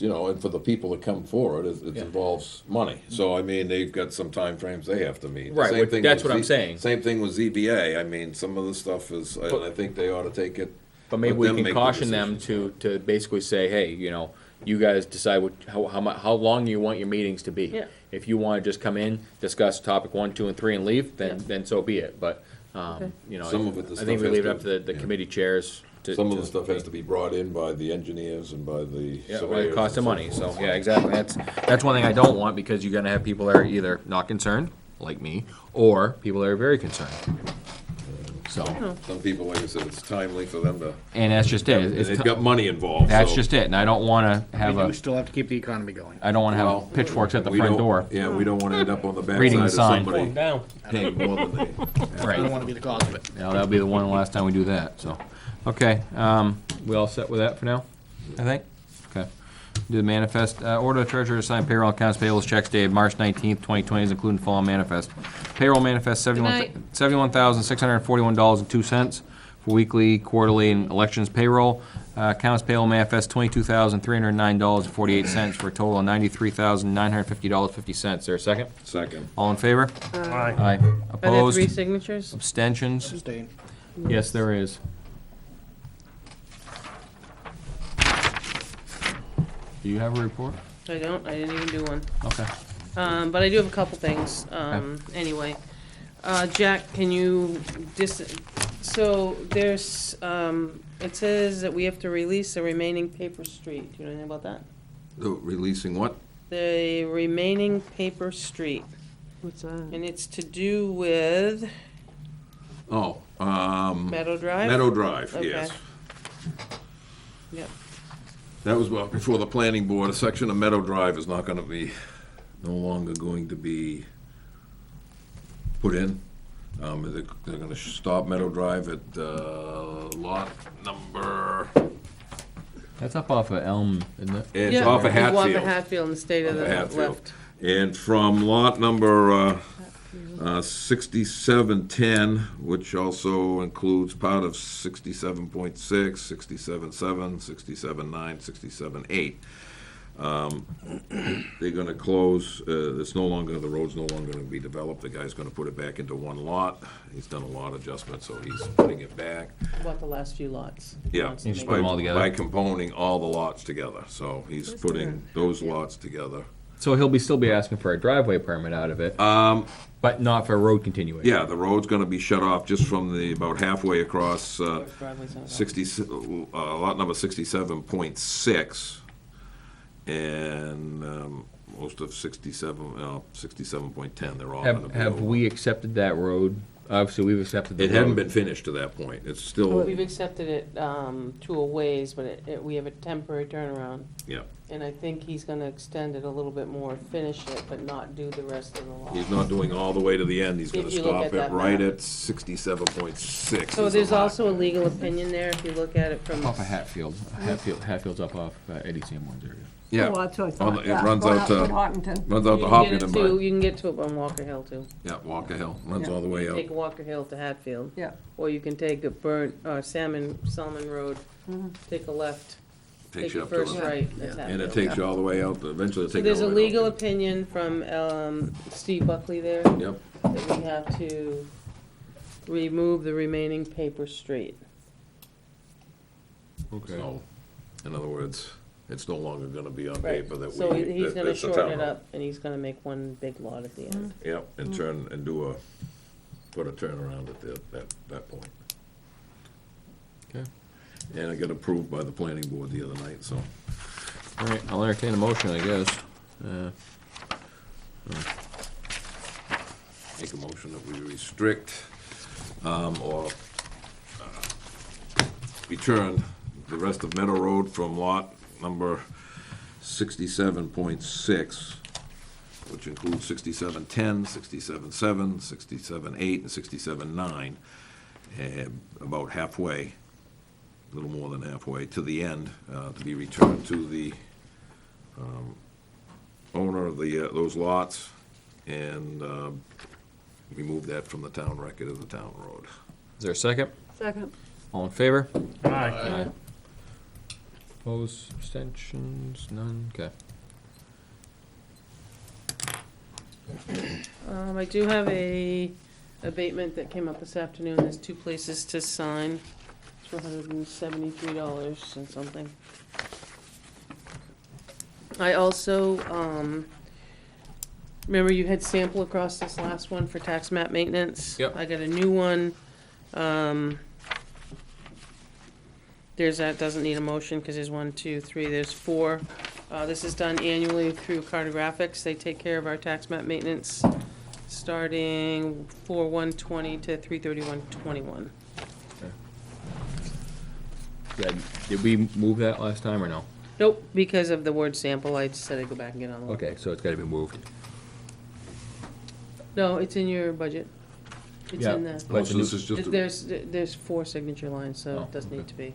you know, and for the people that come forward, it Yeah. involves money. So, I mean, they've got some timeframes they have to meet. Right, Same what- thing that's with what I'm saying. Same thing with ZBA. I mean, some of the stuff is, I think they ought to take it. But maybe let we them can make the caution them decisions. to basically say, hey, you know, you guys decide how long you want your meetings to be. Yeah. If you want to just come in, discuss topic 1, 2, and 3 and leave, Yeah. then so be it. But, Okay. you know, Some of it, the I stuff think we has leave it to- up to the yeah. committee chairs to. Some of the stuff has to be brought in by the engineers and by the Yeah, surveyors. well, it costs and them so money, forth. so, yeah, exactly, that's one thing I don't want, because you're gonna have people that are either not concerned, like me, or people that are very concerned. So, Some people, like I said, it's timely for them to, and that's just it. and It's they've ti- got money involved, That's so- just it, and I don't wanna have We a, do still have to keep the economy going. I don't wanna Well, have pitchforks at the we front don't- door. Yeah, we don't wanna end up on the Reading backside the of sign. somebody Down. paying more than they. I Right. don't want to be the cause of it. Yeah, that'll be the one last time we do that, so. Okay, we all set with that for now, I think? Okay. Do the manifest, order the treasurer to sign payroll accounts payables checks dated March 19th, 2020, including following manifest. Payroll manifest night. $71,641.02 for weekly, quarterly, and elections payroll. Accounts payable manifest $22,309.48 for a total of $93,950.50. Is there a second? Second. All in favor? Aye. Aye. Are there Opposed? 3 signatures? Abstentions? Sustain. Yes, there is. Do you have a report? I don't, I didn't even do one. Okay. But I do have a couple things, anyway. Jack, can you so there's, it says that we have to release the remaining paper street. Do you know anything about that? Releasing what? The remaining paper street, What's that? and it's to do with Oh, Meadow Drive? Meadow Drive, Okay. yes. Yep. That was before the planning board. A section of Meadow Drive is not gonna be, no longer going to be put in. They're gonna stop Meadow Drive at, lot number, That's up off of Elm, isn't it? it's Yeah, off of it's off of Hatfield. Hatfield in the state of Off the of Hatfield. left. And from lot number 6710, which also includes part of 67.6, 67.7, 67.9, 67.8, they're going to close, it's no longer, the road's no longer going to be developed. The guy's going to put it back into one lot. He's done a lot adjustment, so he's putting it back. About the last few lots. Yeah, Wants to You just make put it- them all together? by componing all the lots together. So he's putting those lots together. So he'll still be asking for a driveway permit out of it, but not for a road continuation. Yeah, the road's gonna be shut off just from the, about halfway across, Driveway's not- 60, lot number 67.6, and most of 67.10, they're all gonna be Have over. we accepted that road? Obviously, we've accepted the It road. hadn't been finished to that point. It's still, We've accepted it to a ways, but we have a temporary turnaround. yeah, And I think he's gonna extend it a little bit more, finish it, but not do the rest of the lot. he's not doing all the way to the end. He's gonna If you look stop at it that right map. at 67.6. So is the there's lot. also a legal opinion there, if you look at it from. Off of Hatfield. Hatfield's up off Eddie Sanborn's area. Yeah. Oh, that's what I On thought, the- it yeah. runs Going out up to- Wood Hopkinton. Runs out to You can get it Hopkinton, to- but, You can get to it on Walker Hill too. yeah, Walker Hill, runs Yeah. all the way out. Take Walker Hill to Hatfield. Yeah. Or you can take a Salmon Road, take a left, Takes take you a up to first the- right, that's And it Hatfield. takes you all the way out, eventually it'll So take you there's all a the way out. legal opinion from Steve Buckley there, Yep. that we have to remove the remaining paper street. Okay. So, in other words, it's no longer gonna be on Right. paper that we. So he's gonna that's the shorten town it road. up, and he's gonna make one big lot at the end. Yep, and turn, and put a turnaround at that point. Okay. And it got approved by the planning board the other night, so. All right, I'll entertain a motion, I guess. Make a motion that we restrict, or return the rest of Meadow Road from lot number 67.6, which includes 6710, 67.7, 67.8, and 67.9, about halfway, a little more than halfway, to the end, to be returned to the owner of those lots, and remove that from the town record of the town road. Is there a second? Second. All in favor? Aye. Opposed, abstentions, none, okay. I do have a abatement that came up this afternoon. There's 2 places to sign. It's for $173 and something. I also, remember you had sample across this last one for tax map maintenance? Yep. I got a new one. There's that, doesn't need a motion, because there's 1, 2, 3, there's 4. This is done annually through Cartographics. They take care of our tax map maintenance, starting 4/1/20 to 3/31/21. Did we move that last time or no? Nope, because of the word sample, I said I'd go back and get on the. Okay, so it's gotta be moved. No, it's in your budget. It's Yeah. in the. Oh, so this is just, There's 4 signature lines, so Oh, it doesn't okay. need to be.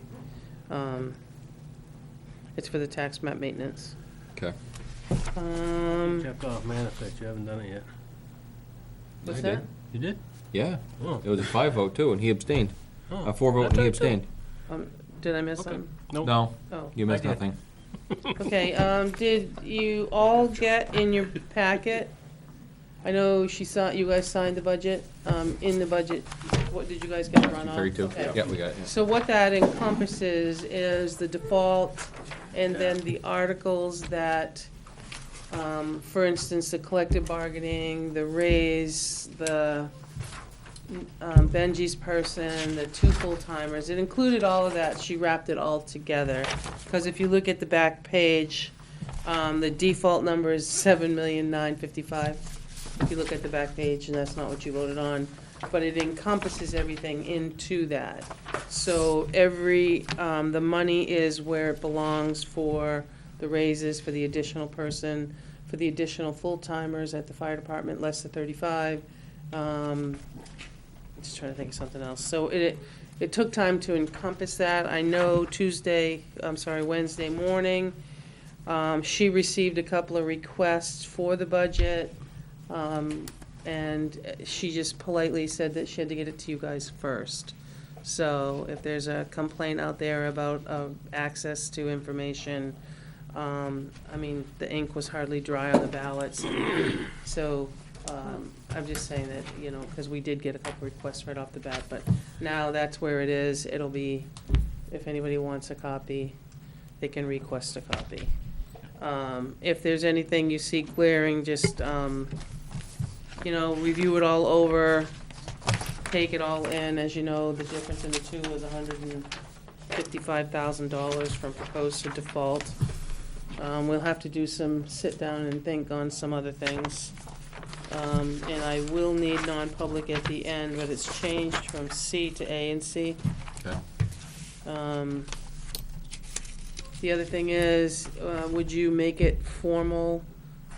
It's for the tax map maintenance. Okay. Check off manifest, you haven't done it yet. What's I did. that? You did? Yeah, Oh. it was a 5 vote too, and he abstained. Oh. A 4 vote, and he That's right, too. abstained. Did I miss Okay. something? Nope. No, Oh, you missed I did. nothing. okay, did you all get in your packet? I know you guys signed the budget, in the budget, what did you guys get run off? 32, Okay. yeah, we got it. Yeah. So what that encompasses is the default, and then the articles that, for instance, the collective bargaining, the raise, the Benji's person, the 2 full-timers, it included all of that, she wrapped it all together. Because if you look at the back page, the default number is 7,955,000. If you look at the back page, and that's not what you voted on, but it encompasses everything into that. So the money is where it belongs for the raises, for the additional person, for the additional full-timers at the fire department, less than 35. Just trying to think of something else. So it took time to encompass that. I know Wednesday morning, she received a couple of requests for the budget. And she just politely said that she had to get it to you guys first. So if there's a complaint out there about access to information, I mean, the ink was hardly dry on the ballots. So I'm just saying that, because we did get a couple requests right off the bat, but now that's where it is. It'll be, if anybody wants a copy, they can request a copy. If there's anything you see glaring, just, review it all over, take it all in. As you know, the difference in the 2 was $155,000 from proposed to default. We'll have to do some sit down and think on some other things. And I will need non-public at the end, but it's changed from C to A and C. Okay. The other thing is, would you make it formal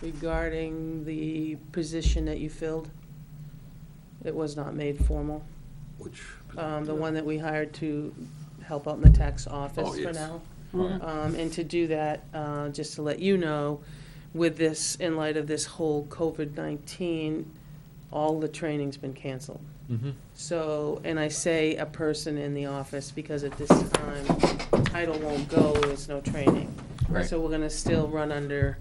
regarding the position that you filled? It was not made formal. which, The one that we hired to help out in the tax office Oh, for yes. now. Alright. And to do that, just to let you know, with this, in light of this whole COVID-19, all the training's been canceled. Mhm. So, and I say a person in the office because at this time, title won't go, there's no training. Right. So we're gonna still run under,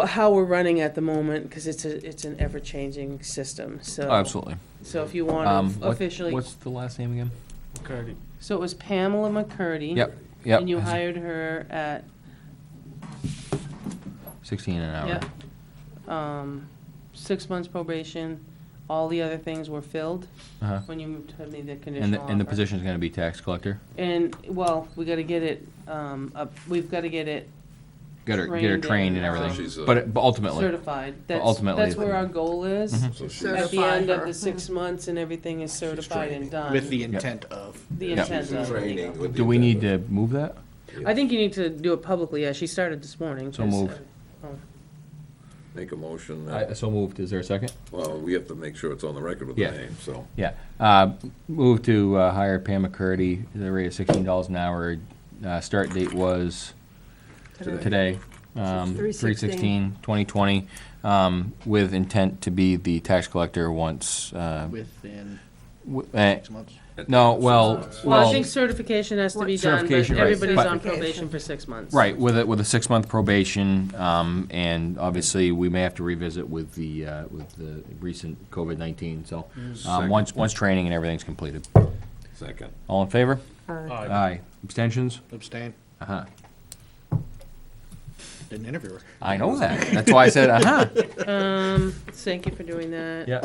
how we're running at the moment, because it's an ever-changing system, so. Oh, absolutely. So if you want to officially, What's the last name again? McCarty. so it was Pamela McCurdy. Yep, yep. And you hired her at, 16 an hour. yeah, 6 months probation. All the other things were filled Uh-huh. when you told me the And conditional the, and the offer. position's gonna be tax collector? And, well, we gotta get it, we've gotta get it Get her Trained trained and and, everything. She's, But ultimately, certified. ultimately That's it's- where our goal is. Mhm. so she's, At the Certify end of her. the 6 months and everything is certified and done. With the intent of. The Yep. intent she's in of. training with the. do we need to move that? I think you need to do it publicly, yeah, she started this morning. So 'cause, moved. Make a motion, So moved, is there a second? well, we have to make sure it's on the record with the Yeah. name, so. Yeah, move to hire Pam McCurdy, at the rate of $16 an hour. Start date was today, 3/16/2020, with intent to be the tax collector once, Within w- 6 months. No, well, Well, I well, think certification has to be done, but Certification, right. everybody's But- on probation for 6 months. right, with a 6-month probation, and obviously, we may have to revisit with the recent COVID-19, so, once training and everything's completed. Second. All in favor? Uh, Aye. Abstentions? Abstain. Uh-huh. Didn't interview her. I know that. That's why I said, uh-huh. Thank you for doing that. Yeah.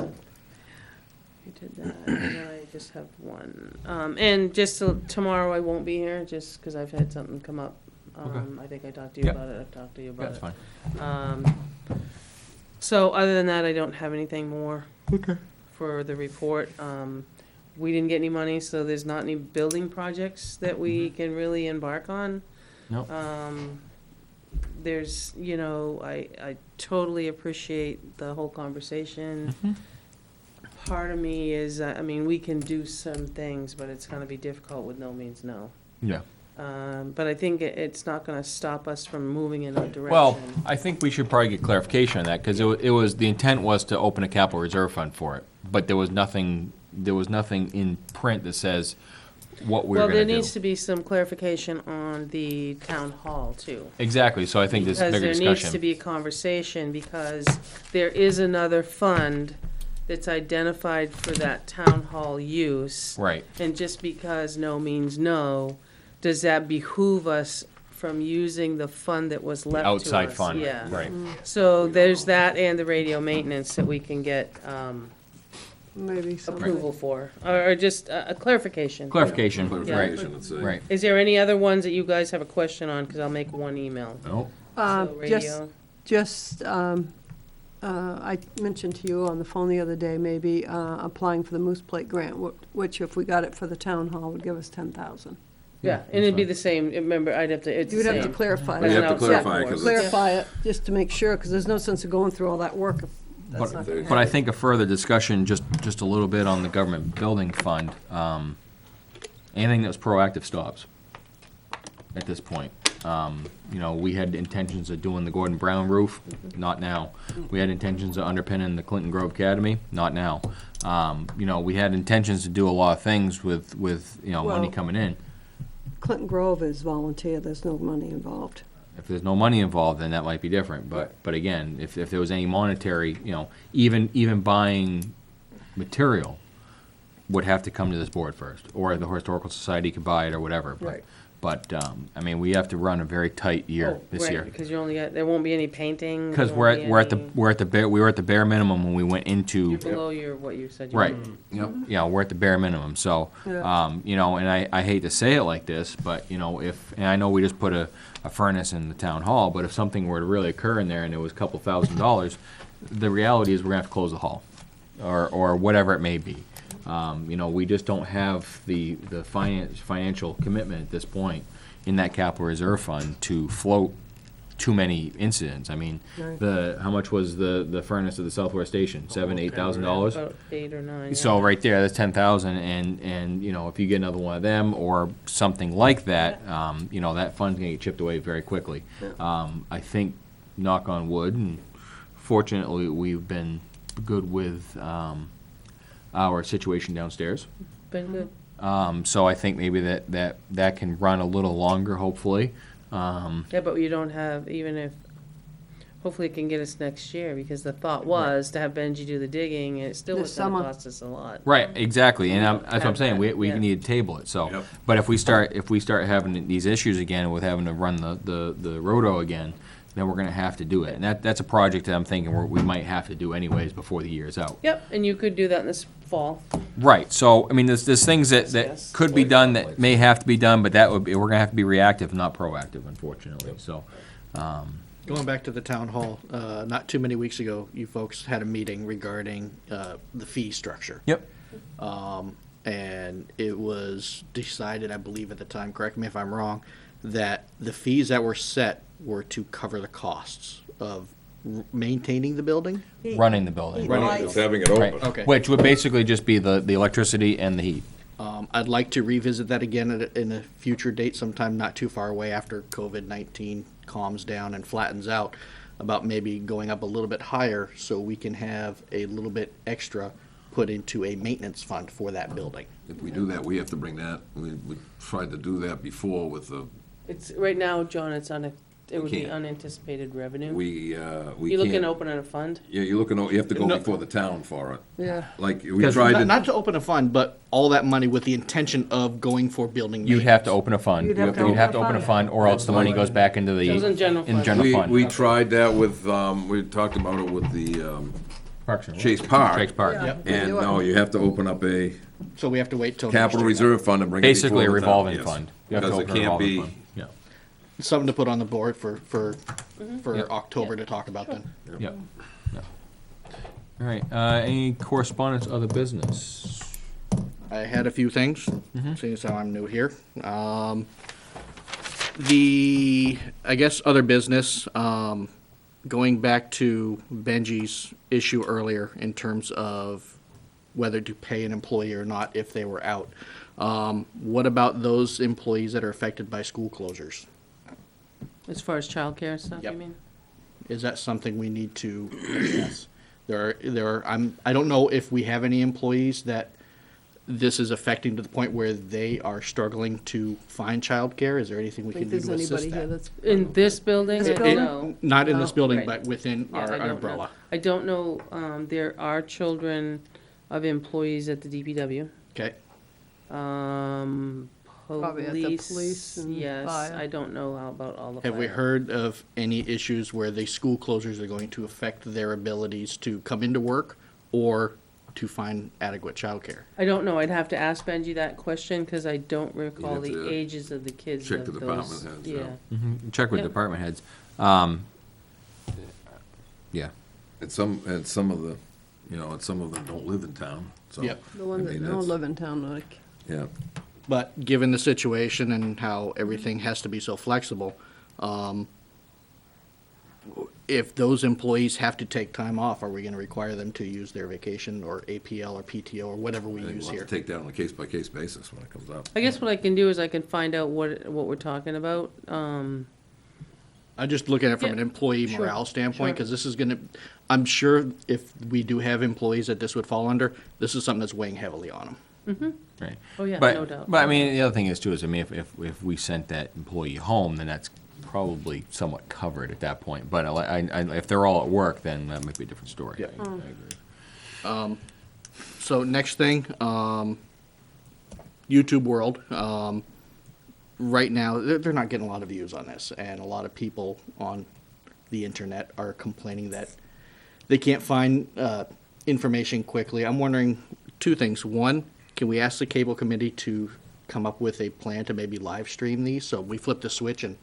You did that, and then I just have one. And just tomorrow I won't be here, just because I've had something come up. Okay. I think I talked to you Yeah. about it, I've talked to you about That's it. fine. So other than that, I don't have anything more. For the report. We didn't get any money, so there's not any building projects that we can really embark on. Nope. There's, I totally appreciate the whole conversation. Part of me is, we can do some things, but it's gonna be difficult with no means no. Yeah. But I think it's not gonna stop us from moving in a direction. Well, I think we should probably get clarification on that, because it was, the intent was to open a capital reserve fund for it, but there was nothing in print that says what we were Well, gonna there do. needs to be some clarification on the town hall, too. Exactly, so I think there's a bigger Because there needs to discussion. be a conversation, because there is another fund that's identified for that town hall use. Right, And just because no means no, does that behoove us from using the fund that was left to us? outside fund, Yeah. right. So there's that and the radio maintenance that we can get Maybe some. approval for, or just a clarification. Clarification, right, Clarification, let's say. right. Is there any other ones that you guys have a question on? Because I'll make one email. No, So Just, radio. just, I mentioned to you on the phone the other day, maybe applying for the Moose Plate grant, which if we got it for the town hall, would give us 10,000. Yeah, and it'd be the same, remember, it's the You'd have to same. clarify Well, you it. have to Outside clarify, force. 'cause it's- Clarify it, just to make sure, because there's no sense of going through all that work if that's not gonna but I happen. think a further discussion, just a little bit on the government building fund, anything that's proactive stops at this point. We had intentions of doing the Gordon Brown roof, not now. We had intentions of underpinning the Clinton Grove Academy, not now. We had intentions to do a lot of things with money Well- coming in. Clinton Grove is volunteer, there's no money involved. If there's no money involved, then that might be different, but again, if there was any monetary, even buying material would have to come to this board first, or the Historical Society could buy it or whatever. Right. But, we have to run a very tight year Oh, this right, year. because you only got, there won't be any painting. Because there we won't be were at any- the bare minimum when we went into. You're below what you said you Right. wanted. Yep. Yeah, we're at the bare minimum, so, Yeah. and I hate to say it like this, but, and I know we just put a furnace in the town hall, but if something were to really occur in there and it was a couple $1,000s, the reality is we're gonna have to close the hall, or whatever it may be. We just don't have the financial commitment at this point in that capital reserve fund to float too many incidents. Right. How much was the furnace at the Southwest Station? $7,000-8,000? About 8 or 9. So right there, that's 10,000, and if you get another one of them or something like that, that fund's gonna get chipped away very quickly. I think, knock on wood, and fortunately, we've been good with our situation downstairs. Been good. So I think maybe that can run a little longer, hopefully. Yeah, but you don't have, even if, hopefully it can get us next year, because the thought was to have Benji do the digging, and it still This was gonna summer. cost us a lot. Right, exactly, and that's what I'm Have saying, that, we yeah. need to table it, so. Yep. But if we start having these issues again with having to run the roto again, then we're gonna have to do it. And that's a project that I'm thinking we might have to do anyways before the year is out. Yep, and you could do that in this fall. Right, so, there's things that Yes. could be done that may have to be done, but we're gonna have to be reactive, not proactive, unfortunately, so. Going back to the town hall, not too many weeks ago, you folks had a meeting regarding the fee structure. Yep. And it was decided, I believe at the time, correct me if I'm wrong, that the fees that were set were to cover the costs of maintaining the building? Running the building. Running, just having it Right, open. Okay. which would basically just be the electricity and the heat. I'd like to revisit that again in a future date, sometime not too far away after COVID-19 calms down and flattens out, about maybe going up a little bit higher so we can have a little bit extra put into a maintenance fund for that building. If we do that, we have to bring that, we tried to do that before with the, It's, right now, John, it would be can't. unanticipated revenue. we You looking can't. to open a fund? Yeah, you're looking, you have to go No. before the town for it. Yeah. Like, we Because tried Not, to. not to open a fund, but all that money with the intention of going for building You'd have to open a fund. You'd have to You'd have to open open a a fund. fund, or else the money goes back into the. Goes in general fund. general fund. We tried that with, we talked about it with the Parks and Rec. Chase Park. Chase Park. Yeah. And no, you have to open up a So we have to wait till. next capital year. reserve fund and bring it before Basically a the town, revolving yes. fund. You have to Because it open a can't revolving be, fund. Yeah. Something to put on the board for Yep. October to talk about then. Yep. Yep. All right, any correspondence, other business? I had a few things, seeing as how I'm new here. I guess, other business, going back to Benji's issue earlier in terms of whether to pay an employee or not if they were out. What about those employees that are affected by school closures? As far as childcare and stuff, you Yep. mean? Is that something we need to address? I don't know if we have any employees that this is affecting to the point where they are struggling to find childcare. Is there anything we I can think do there's to assist anybody here that? that's. In this building? This I don't building? know. Not in this No, building, right. but within Yeah, I our don't know. umbrella. I don't know, there are children of employees at the DPW. Okay, Probably at the police and Yes, fire. I don't know how about all the have we fire. heard of any issues where the school closures are going to affect their abilities to come into work or to find adequate childcare? I don't know, I'd have to ask Benji that question, because I don't recall have the to ages of the kids check of the those. department heads, yeah. Check with Yeah. department heads. Yeah. and some of the, and some of them don't live in town, so. Yep. The ones I mean, that don't that's- live in town, like, Yeah, But given the situation and how everything has to be so flexible, if those employees have to take time off, are we gonna require them to use their vacation or APL or PTO or whatever we I think use we'll here? have to take that on a case-by-case basis when it comes up. I guess what I can do is I can find out what we're talking about. I'm just looking at it from Yeah, an employee sure, morale standpoint, sure. because this is gonna, I'm sure if we do have employees that this would fall under, this is something that's weighing heavily on them. Right. Oh, yeah, But- no doubt. But I mean, the other thing is too, is I mean, if we sent that employee home, then that's probably somewhat covered at that point. But if they're all at work, then that might be a different story. Yeah. I agree. So next thing, YouTube World. Right now, they're not getting a lot of views on this, and a lot of people on the internet are complaining that they can't find information quickly. I'm wondering two things. One, can we ask the cable committee to come up with a plan to maybe live stream these? So we flip the switch and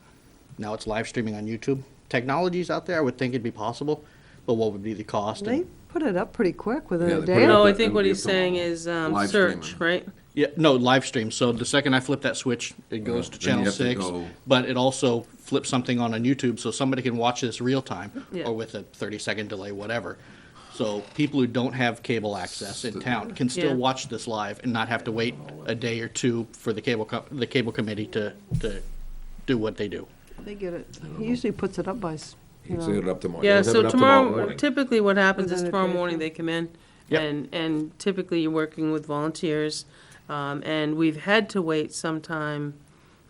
now it's live streaming on YouTube. Technology's out there, I would think it'd be possible, but what would be the cost? they put it up pretty quick within Yeah, a they day. put it No, up I at- think what it'll he's be up saying to is live search, streaming. right? Yeah, no, live stream. So the second I flip that switch, it goes to then you channel have to 6, go- but it also flips something on YouTube so somebody can watch this real time Yeah. or with a 30-second delay, whatever. So people who don't have cable access in town can still Yeah. watch this live and not have to wait a day or two for the cable committee to do what they do. They get it. He usually puts it up by, You can set it up tomorrow. Yeah, You'll have so it up tomorrow tomorrow, morning. typically what happens is Within a tomorrow day or morning two. they come in, Yep. and typically you're working with volunteers, and we've had to wait sometime.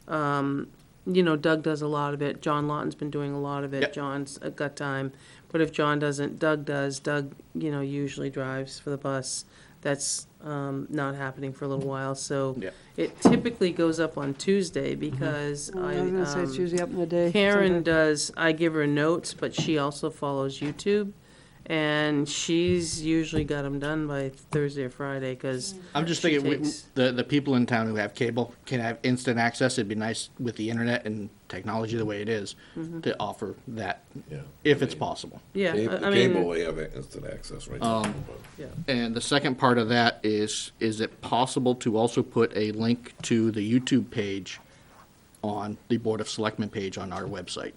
Doug does a lot of it, John Lawton's been doing a lot of it, Yep. John's got time, but if John doesn't, Doug does, Doug, usually drives for the bus. That's, not happening for a little while, so Yep. it typically goes up on Tuesday because I was gonna say it's usually up in the day. Karen sometime. does, I give her notes, but she also follows YouTube. And she's usually got them done by Thursday or Friday, because I'm just She thinking, takes- the people in town who have cable can have instant access. It'd be nice with the internet and technology the way it is to offer that, Yeah. if it's possible. yeah, Cable, I cable, mean, they have instant access right now. yeah. And the second part of that is it possible to also put a link to the YouTube page on the Board of Selectmen page on our website?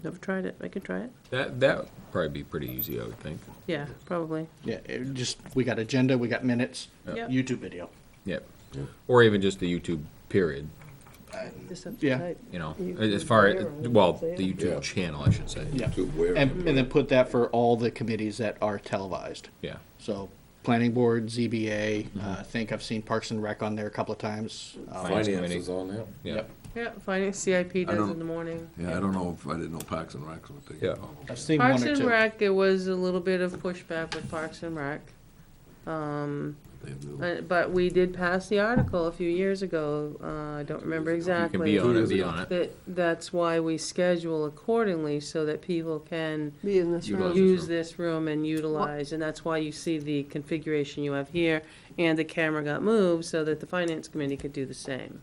Never tried it, I could try it. That would probably be pretty easy, I would think. Yeah, probably. Yeah, we got agenda, we got minutes, Yep. YouTube video. Yep. Or even just the YouTube period, Just have to Yeah. type. You as can far hear as, 'em, well, say the it. YouTube Yeah. channel, I should say. Yeah. To where- And then put that for all the committees that are televised. Yeah. So planning board, ZBA, I think I've seen Parks and Rec on there a couple of times. Finance is on there. Yeah. Yeah, finance, CIP does don't- in the morning. Yeah, I don't know if, I didn't know Parks and Recs would take Yeah. it all. I've seen Parks one or and two. Rec, it was a little bit of pushback with Parks and Rec. They do. But we did pass the article a few years ago, I don't remember exactly. You can be on it. That's why we schedule accordingly, so that people can Be in this room. use this room and utilize, and that's why you see the configuration you have here, and the camera got moved so that the finance committee could do the same.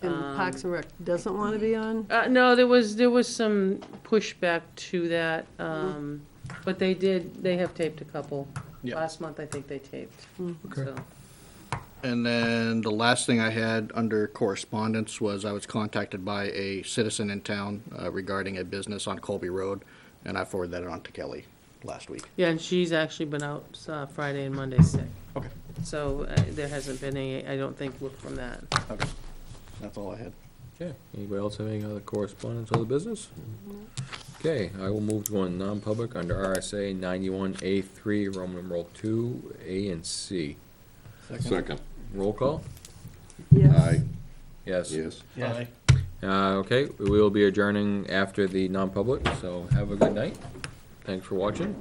And Parks and Rec doesn't want to be on? No, there was some pushback to that, but they have taped a couple. Yeah. Last month, I think they taped, so. And then the last thing I had under correspondence was I was contacted by a citizen in town regarding a business on Colby Road, and I forwarded that on to Kelly last week. Yeah, and she's actually been out Friday and Monday sick. Okay. So there hasn't been any, I don't think, look from that. Okay. That's all I had. Okay, anybody else have any other correspondence or other business? Okay, I will move to one non-public under RSA 91A3, Roman numeral 2, A and C. Second. Roll call? Yes. Aye. Yes. Yes. Yeah. Okay, we will be adjourning after the non-public, so have a good night. Thanks for watching.